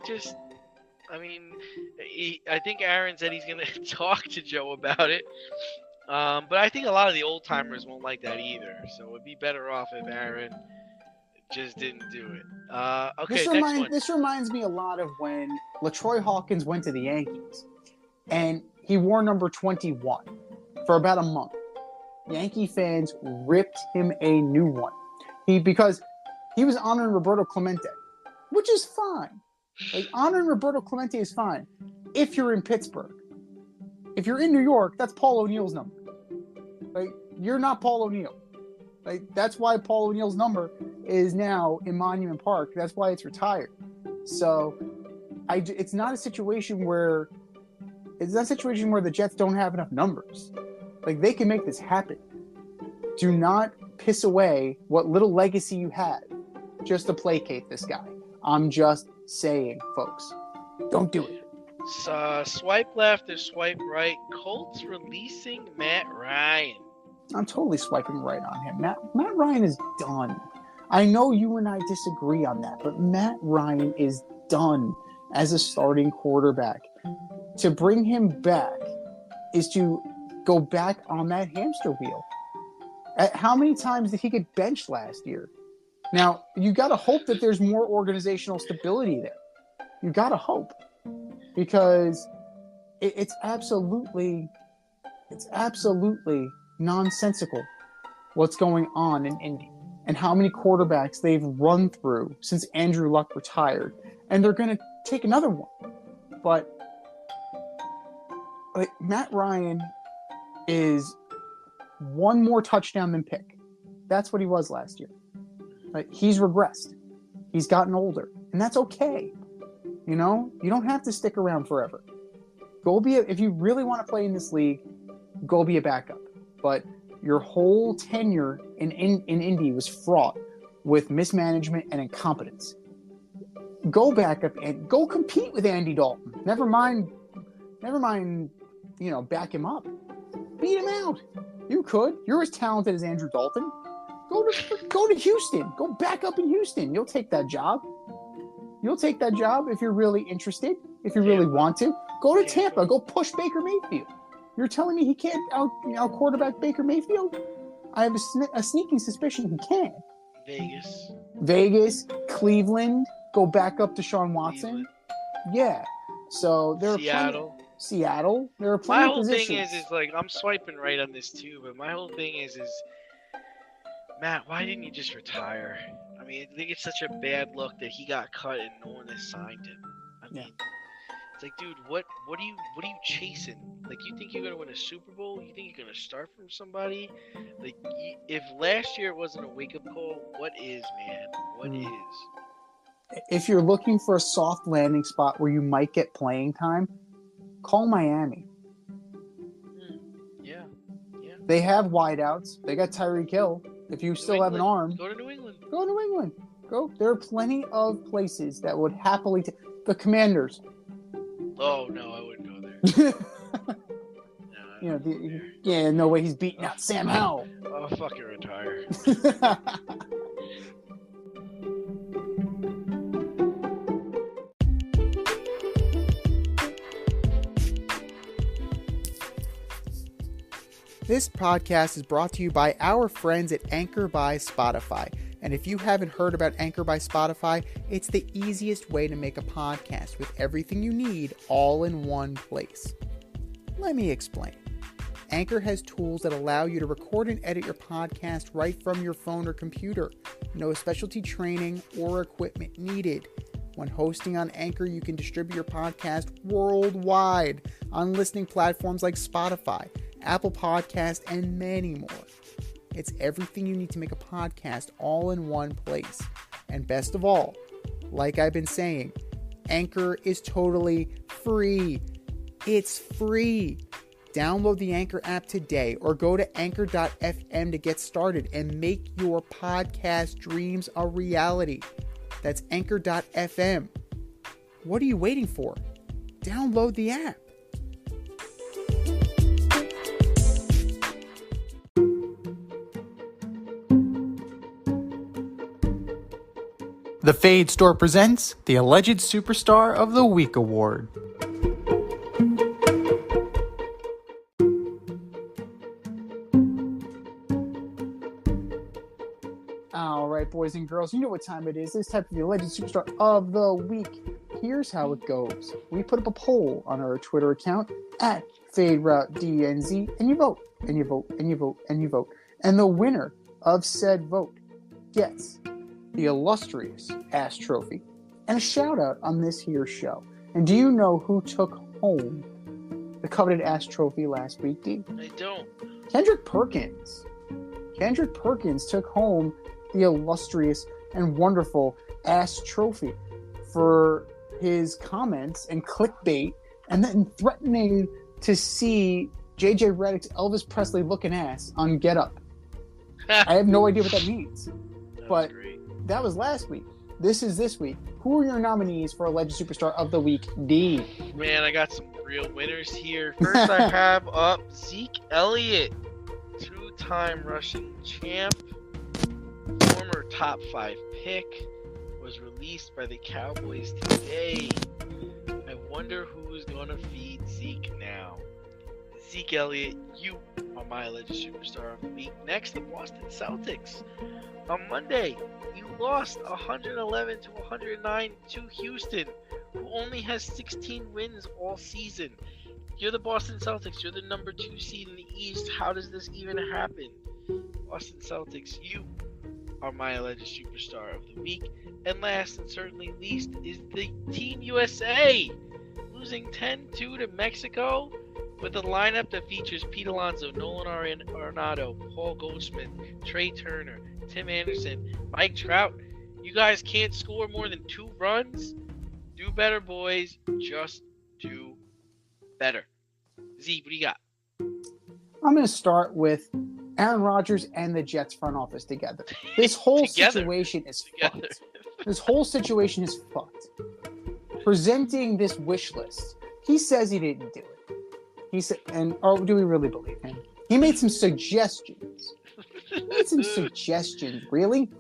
Speaker 2: think Aaron said he's going to talk to Joe about it. But I think a lot of the old timers won't like that either. So it'd be better off if Aaron just didn't do it. Okay, next one.
Speaker 1: This reminds me a lot of when LaTroy Hawkins went to the Yankees, and he wore number 21 for about a month. Yankee fans ripped him a new one. Because he was honoring Roberto Clemente, which is fine. Like, honoring Roberto Clemente is fine if you're in Pittsburgh. If you're in New York, that's Paul O'Neill's number. Like, you're not Paul O'Neill. Like, that's why Paul O'Neill's number is now in Monument Park. That's why it's retired. So, it's not a situation where the Jets don't have enough numbers. Like, they can make this happen. Do not piss away what little legacy you have just to placate this guy. I'm just saying, folks. Don't do it.
Speaker 2: Swipe left or swipe right. Colts releasing Matt Ryan.
Speaker 1: I'm totally swiping right on him. Matt Ryan is done. I know you and I disagree on that, but Matt Ryan is done as a starting quarterback. To bring him back is to go back on that hamster wheel. How many times did he get benched last year? Now, you got to hope that there's more organizational stability there. You got to hope. Because it's absolutely nonsensical what's going on in Indy and how many quarterbacks they've run through since Andrew Luck retired. And they're going to take another one. But Matt Ryan is one more touchdown than pick. That's what he was last year. He's regressed. He's gotten older. And that's okay. You know, you don't have to stick around forever. If you really want to play in this league, go be a backup. But your whole tenure in Indy was fraught with mismanagement and incompetence. Go back up and go compete with Andy Dalton. Never mind, back him up. Beat him out. You could. You're as talented as Andrew Dalton. Go to Houston. Go back up in Houston. You'll take that job. You'll take that job if you're really interested, if you really want to. Go to Tampa. Go push Baker Mayfield. You're telling me he can't out quarterback Baker Mayfield? I have a sneaking suspicion he can. Vegas, Cleveland. Go back up to Deshaun Watson. Yeah. So there are Seattle. There are plenty of positions.
Speaker 2: My whole thing is like, I'm swiping right on this too, but my whole thing is Matt, why didn't you just retire? I mean, I think it's such a bad look that he got cut and no one has signed him. I mean, it's like, dude, what are you chasing? Like, you think you're gonna win a Super Bowl? You think you're gonna start from somebody? Like, if last year wasn't a wake-up call, what is, man? What is?
Speaker 1: If you're looking for a soft landing spot where you might get playing time, call Miami.
Speaker 2: Yeah.
Speaker 1: They have wideouts. They got Tyreek Hill. If you still have an arm,
Speaker 2: go to New England.
Speaker 1: Go. There are plenty of places that would happily the Commanders.
Speaker 2: Oh no, I wouldn't go
Speaker 1: there. No way he's beating out Sam Howell.
Speaker 2: I'll fucking retire.
Speaker 1: This podcast is brought to you by our friends at Anchor by Spotify. And if you haven't heard about Anchor by Spotify, it's the easiest way to make a podcast with everything you need all in one place. Let me explain. Anchor has tools that allow you to record and edit your podcast right from your phone or computer. No specialty training or equipment needed. When hosting on Anchor, you can distribute your podcast worldwide on listening platforms like Spotify, Apple Podcast, and many more. It's everything you need to make a podcast all in one place. And best of all, like I've been saying, Anchor is totally free. It's free. Download the Anchor app today or go to anchor.fm to get started and make your podcast dreams a reality. That's anchor.fm. What are you waiting for? Download the app. The Fade Store presents the Alleged Superstar of the Week Award. All right, boys and girls, you know what time it is. It's time for the Alleged Superstar of the Week. Here's how it goes. We put up a poll on our Twitter account at Fade Route DNZ, and you vote, and you vote, and you vote, and you vote. And the winner of said vote gets the illustrious Ass Trophy and a shout out on this here show. And do you know who took home the coveted Ass Trophy last week, D?
Speaker 2: I don't.
Speaker 1: Kendrick Perkins. Kendrick Perkins took home the illustrious and wonderful Ass Trophy for his comments and clickbait and then threatening to see JJ Redick's Elvis Presley looking ass on Get Up. I have no idea what that means. But that was last week. This is this week. Who are your nominees for Alleged Superstar of the Week, D?
Speaker 2: Man, I got some real winners here. First, I have up Zeke Elliott, two-time Russian champ, former top 5 pick, was released by the Cowboys today. I wonder who's going to feed Zeke now. Zeke Elliott, you are my Alleged Superstar of the Week. Next, the Boston Celtics. On Monday, you lost 111 to 109 to Houston, who only has 16 wins all season. You're the Boston Celtics. You're the number 2 seed in the East. How does this even happen? Boston Celtics, you are my Alleged Superstar of the Week. And last and certainly least is the Team USA, losing 10-2 to Mexico with a lineup that features Pete Alonso, Nolan Arenado, Paul Goldschmidt, Trey Turner, Tim Anderson, Mike Trout. You guys can't score more than 2 runs? Do better, boys. Just do better. Z, what do you got?
Speaker 1: I'm going to start with Aaron Rodgers and the Jets front office together. This whole situation is fucked. This whole situation is fucked. Presenting this wish list. He says he didn't do it. He said, and do we really believe him? He made some suggestions. Really?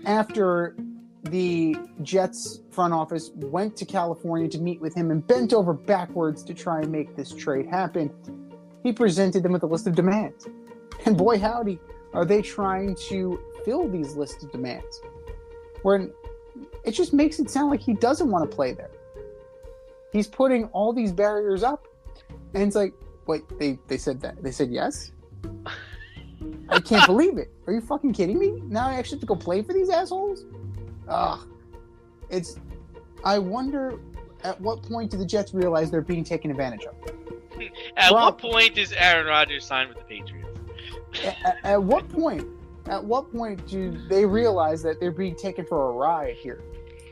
Speaker 1: After the Jets front office went to California to meet with him and bent over backwards to try and make this trade happen, he presented them with a list of demands. And boy, howdy, are they trying to fill these lists of demands. Where it just makes it sound like he doesn't want to play there. He's putting all these barriers up. And it's like, wait, they said that. They said yes? I can't believe it. Are you fucking kidding me? Now I actually have to go play for these assholes? I wonder at what point do the Jets realize they're being taken advantage of?
Speaker 2: What point does Aaron Rodgers sign with the Patriots?
Speaker 1: At what point do they realize that they're being taken for a ride here?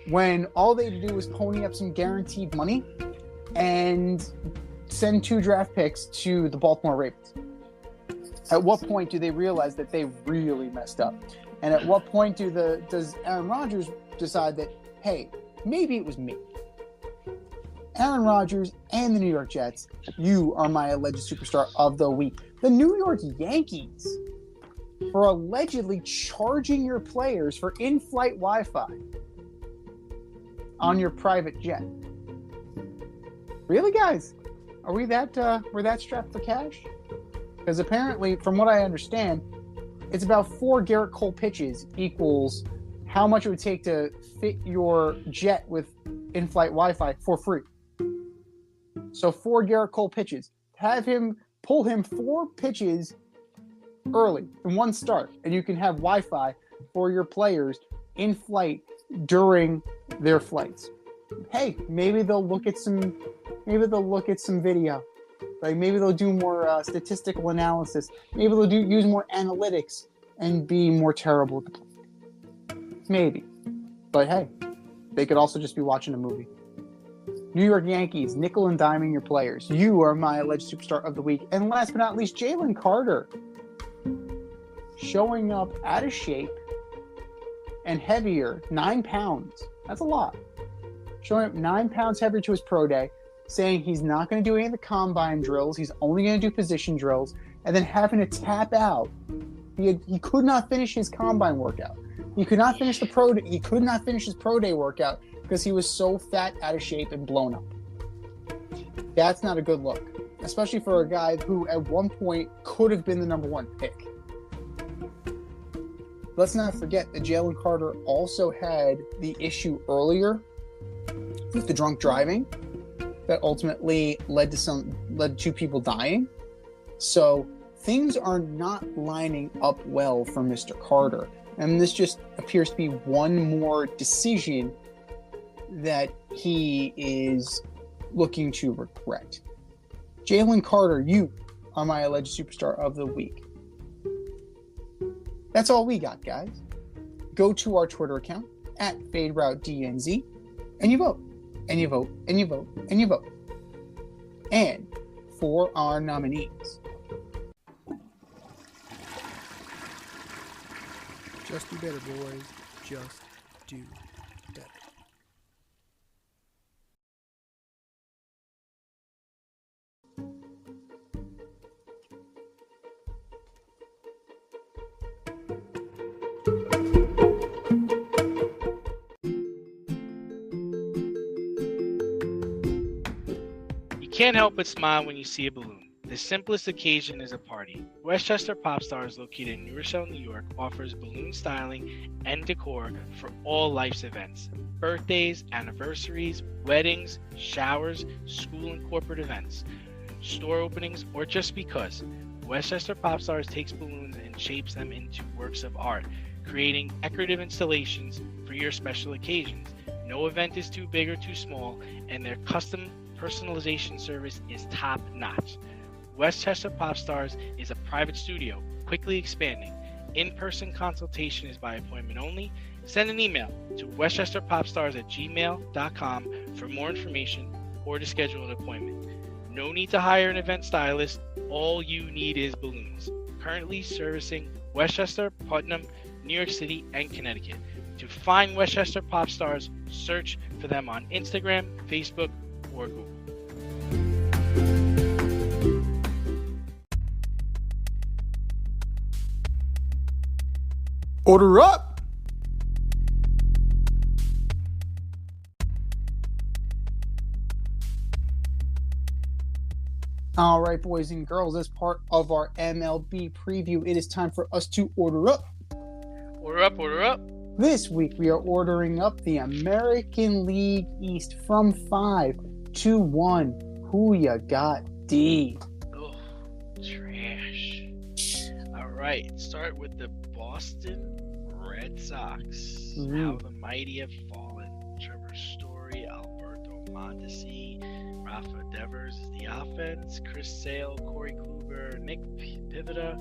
Speaker 1: When all they had to do was pony up some guaranteed money and send 2 draft picks to the Baltimore Ravens. At what point do they realize that they really messed up? And at what point does Aaron Rodgers decide that, hey, maybe it was me? Aaron Rodgers and the New York Jets, you are my Alleged Superstar of the Week. The New York Yankees, for allegedly charging your players for in-flight Wi-Fi on your private jet. Really, guys? Are we we're that strapped for cash? Because apparently, from what I understand, it's about 4 Garrett Cole pitches equals how much it would take to fit your jet with in-flight Wi-Fi for free. So 4 Garrett Cole pitches. Pull him 4 pitches early in one start, and you can have Wi-Fi for your players in flight during their flights. Hey, maybe they'll look at some video. Like maybe they'll do more statistical analysis. Maybe they'll use more analytics and be more terrible at the play. Maybe. But hey, they could also just be watching a movie. New York Yankees, nickel and diming your players. You are my Alleged Superstar of the Week. And last but not least, Jalen Carter. Showing up out of shape and heavier, 9 pounds. That's a lot. Showing up 9 pounds heavier to his pro day, saying he's not going to do any of the combine drills. He's only going to do position drills, and then having to tap out. He could not finish his combine workout. He could not finish He could not finish his pro day workout because he was so fat, out of shape, and blown up. That's not a good look, especially for a guy who at one point could have been the number 1 pick. Let's not forget that Jalen Carter also had the issue earlier with the drunk driving that ultimately led to some led to people dying. So things are not lining up well for Mr. Carter. And this just appears to be one more decision that he is looking to regret. Jalen Carter, you are my alleged superstar of the week. That's all we got, guys. Go to our Twitter account at FadeRouteDNZ and you vote. And you vote. And you vote. And you vote. And for our nominees.
Speaker 3: Just do better, boys. Just do better.
Speaker 2: You can't help but smile when you see a balloon. The simplest occasion is a party. Westchester Pop Stars, located in New Rochelle, New York, offers balloon styling and decor for all life's events. Birthdays, anniversaries, weddings, showers, school and corporate events, store openings, or just because. Westchester Pop Stars takes balloons and shapes them into works of art, creating decorative installations for your special occasions. No event is too big or too small, and their custom personalization service is top-notch. Westchester Pop Stars is a private studio, quickly expanding. In-person consultation is by appointment only. Send an email to westchesterpopstars@gmail.com for more information or to schedule an appointment. No need to hire an event stylist. All you need is balloons. Currently servicing Westchester, Putnam, New York City, and Connecticut. To find Westchester Pop Stars, search for them on Instagram, Facebook, or Google.
Speaker 1: Order up! All right, boys and girls, as part of our MLB preview, it is time for us to order up.
Speaker 2: Order up, order up.
Speaker 1: This week, we are ordering up the American League East from 5 to 1. Who ya got, D?
Speaker 2: Oh, trash. All right, start with the Boston Red Sox. How the mighty have fallen. Trevor Story, Alberto Mondesi, Rafa Devers is the offense. Chris Sale, Corey Kluber, Nick Pivetta,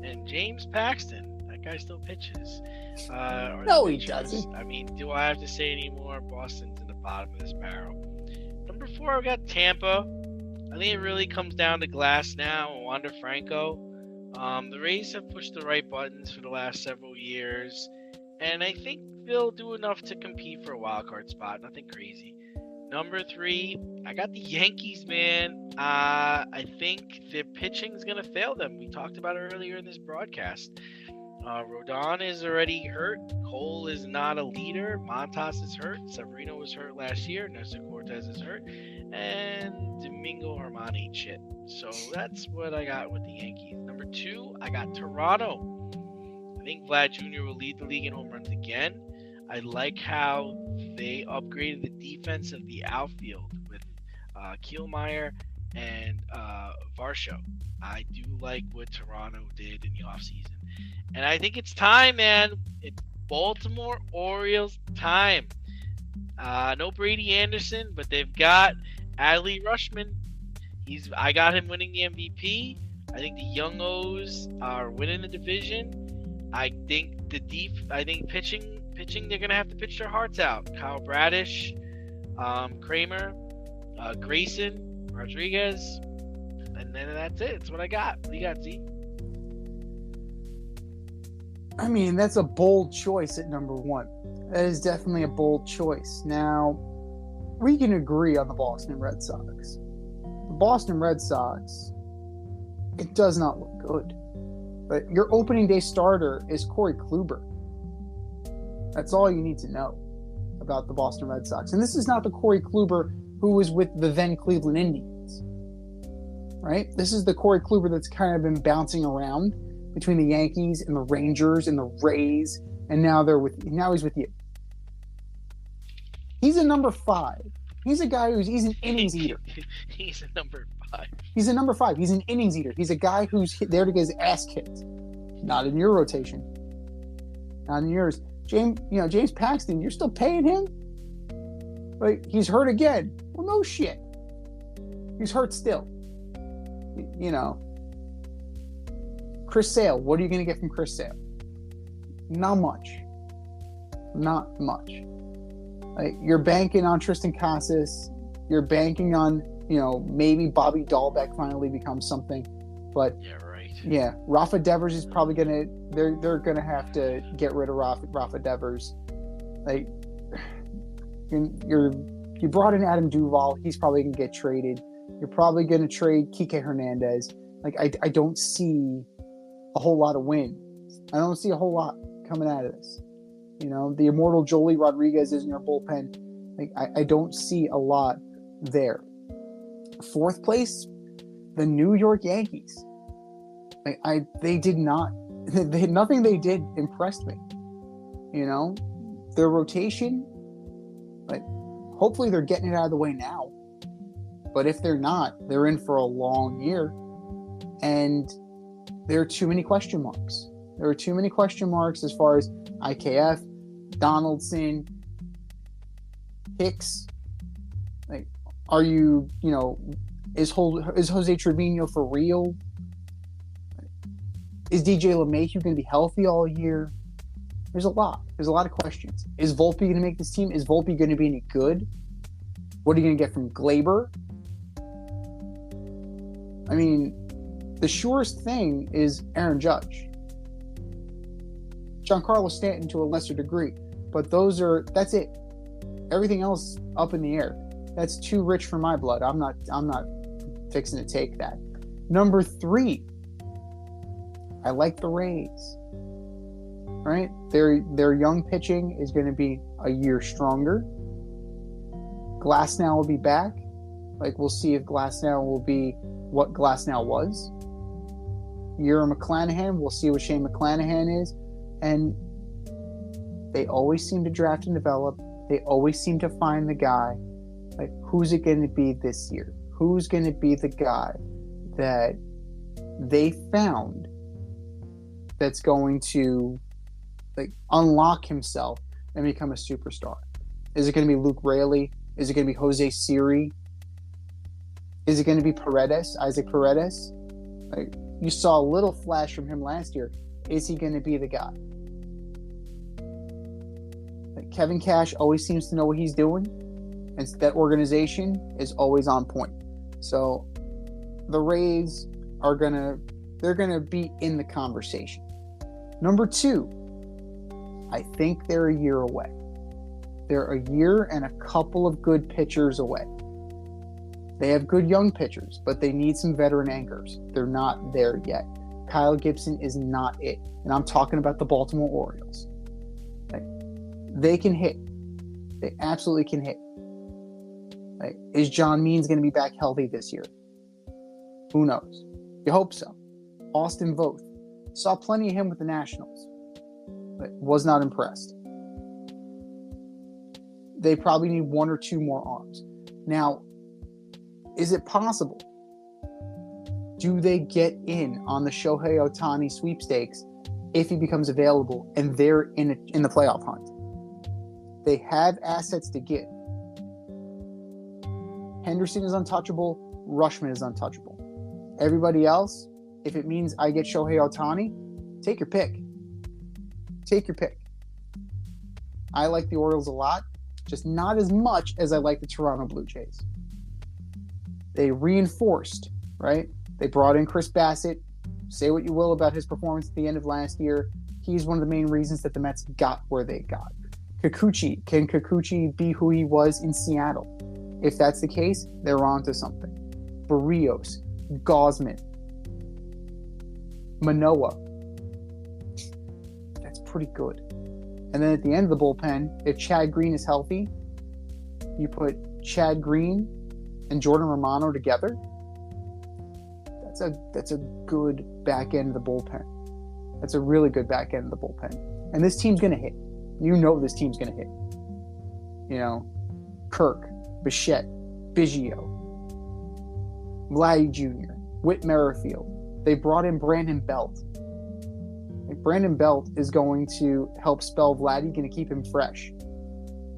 Speaker 2: and James Paxton. That guy still pitches.
Speaker 1: No, he doesn't.
Speaker 2: I mean, do I have to say any more? Boston's in the bottom of this barrel. Number 4, I've got Tampa. I think it really comes down to Glass now and Wander Franco. The Rays have pushed the right buttons for the last several years, and I think they'll do enough to compete for a wild card spot. Nothing crazy. Number 3, I got the Yankees, man. I think their pitching is going to fail them. We talked about it earlier in this broadcast. Rodon is already hurt. Cole is not a leader. Montas is hurt. Severino was hurt last year. Nestor Cortez is hurt. And Domingo Germán ain't shit. So that's what I got with the Yankees. Number 2, I got Toronto. I think Vlad Jr. will lead the league in home runs again. I like how they upgraded the defense of the outfield with Kielmeyer and Varsho. I do like what Toronto did in the offseason. And I think it's time, man. It's Baltimore Orioles time. No Brady Anderson, but they've got Adley Rutschman. I got him winning the MVP. I think the Young O's are winning the division. I think pitching, they're gonna have to pitch their hearts out. Kyle Bradish, Kramer, Grayson, Rodriguez, and then that's it. That's what I got. What do you got, Z?
Speaker 1: I mean, that's a bold choice at number 1. That is definitely a bold choice. Now, we can agree on the Boston Red Sox. The Boston Red Sox, it does not look good. But your opening day starter is Corey Kluber. That's all you need to know about the Boston Red Sox. And this is not the Corey Kluber who was with the then Cleveland Indians, right? This is the Corey Kluber that's kind of been bouncing around between the Yankees and the Rangers and the Rays, and now he's with you. He's a number 5 He's a guy he's an innings eater.
Speaker 2: He's a number 5.
Speaker 1: He's a number 5. He's an innings eater. He's a guy who's there to get his ass kicked. Not in your rotation. Not in yours. James Paxton, you're still paying him? Like, he's hurt again. Well, no shit. He's hurt still. Chris Sale, what are you going to get from Chris Sale? Not much. Not much. Like, you're banking on Tristan Casas. You're banking on, maybe Bobby Dahlbeck finally becomes something. But
Speaker 2: yeah, right.
Speaker 1: Yeah, Rafa Devers is probably they're gonna have to get rid of Rafa Devers. Like, you brought in Adam Duvall. He's probably gonna get traded. You're probably gonna trade Kike Hernandez. Like, I don't see a whole lot of wins. I don't see a whole lot coming out of this. The immortal Jolie Rodriguez is in your bullpen. Like, I don't see a lot there. 4th place, the New York Yankees. Like, nothing they did impressed me. Their rotation, like, hopefully they're getting it out of the way now. But if they're not, they're in for a long year. And there are too many question marks. There are too many question marks as far as IKF, Donaldson, Hicks. Like, are you, is Jose Trevino for real? Is DJ LeMahieu going to be healthy all year? There's a lot. There's a lot of questions. Is Volpe going to make this team? Is Volpe going to be any good? What are you going to get from Glaber? I mean, the surest thing is Aaron Judge. Giancarlo Stanton to a lesser degree. But that's it. Everything else up in the air. That's too rich for my blood. I'm not fixing to take that. Number 3. I like the Rays. Right? Their young pitching is going to be a year stronger. Glasnow will be back. Like, we'll see if Glasnow will be what Glasnow was. Year McClanahan, we'll see what Shane McClanahan is. And they always seem to draft and develop. They always seem to find the guy. Like, who's it going to be this year? Who's going to be the guy that they found that's going to, like, unlock himself and become a superstar? Is it going to be Luke Raley? Is it going to be Jose Siri? Is it going to be Isaac Paredes? Like, you saw a little flash from him last year. Is he going to be the guy? Like, Kevin Cash always seems to know what he's doing, and that organization is always on point. So the Rays they're gonna be in the conversation. Number 2, I think they're a year away. They're a year and a couple of good pitchers away. They have good young pitchers, but they need some veteran anchors. They're not there yet. Kyle Gibson is not it. And I'm talking about the Baltimore Orioles. Like, they can hit. They absolutely can hit. Like, is John Means going to be back healthy this year? Who knows? You hope so. Austin Voth. Saw plenty of him with the Nationals, but was not impressed. They probably need 1 or 2 more arms. Now, is it possible? Do they get in on the Shohei Ohtani sweepstakes if he becomes available and they're in the playoff hunt? They have assets to give. Henderson is untouchable. Rushman is untouchable. Everybody else, if it means I get Shohei Ohtani, take your pick. Take your pick. I like the Orioles a lot, just not as much as I like the Toronto Blue Jays. They reinforced, right? They brought in Chris Bassett. Say what you will about his performance at the end of last year. He's one of the main reasons that the Mets got where they got. Kikuchi. Can Kikuchi be who he was in Seattle? If that's the case, they're on to something. Barrios. Gosman. Manoa. That's pretty good. And then at the end of the bullpen, if Chad Green is healthy, you put Chad Green and Jordan Romano together. That's a good back end of the bullpen. That's a really good back end of the bullpen. And this team's going to hit. You know this team's going to hit. Kirk, Bichette, Biggio, Vladdy Jr., Whit Merrifield. They brought in Brandon Belt. Brandon Belt is going to help spell Vladdy, going to keep him fresh.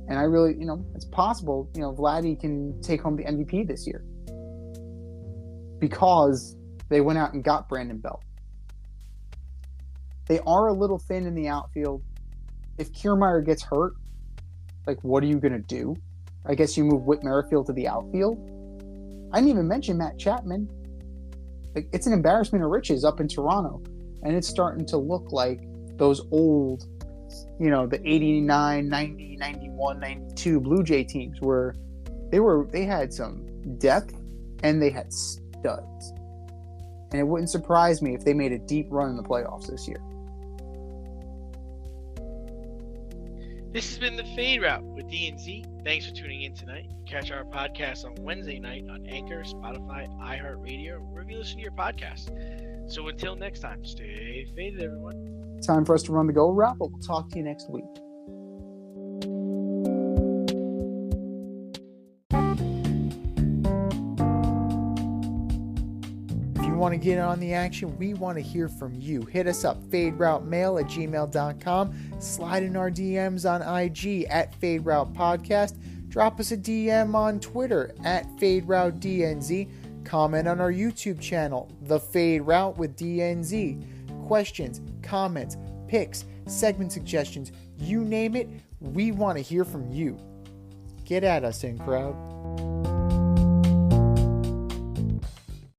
Speaker 1: And I really, it's possible, Vladdy can take home the MVP this year because they went out and got Brandon Belt. They are a little thin in the outfield. If Kiermaier gets hurt, what are you going to do? I guess you move Whit Merrifield to the outfield. I didn't even mention Matt Chapman. It's an embarrassment of riches up in Toronto. And it's starting to look like those old, the 89, 90, 91, 92 Blue Jay teams where they had some depth and they had studs. And it wouldn't surprise me if they made a deep run in the playoffs this year.
Speaker 2: This has been the Fade Route with D&Z. Thanks for tuning in tonight. Catch our podcast on Wednesday night on Anchor, Spotify, iHeartRadio, wherever you listen to your podcast. So until next time, stay faded, everyone.
Speaker 1: Time for us to run the go route, but we'll talk to you next week. If you want to get on the action, we want to hear from you. Hit us up, faderoutemail@gmail.com. Slide in our DMs on IG @FadeRoutePodcast. Drop us a DM on Twitter @FadeRouteDNZ. Comment on our YouTube channel, The Fade Route with DNZ. Questions, comments, picks, segment suggestions, you name it, we want to hear from you. Get at us, in crowd.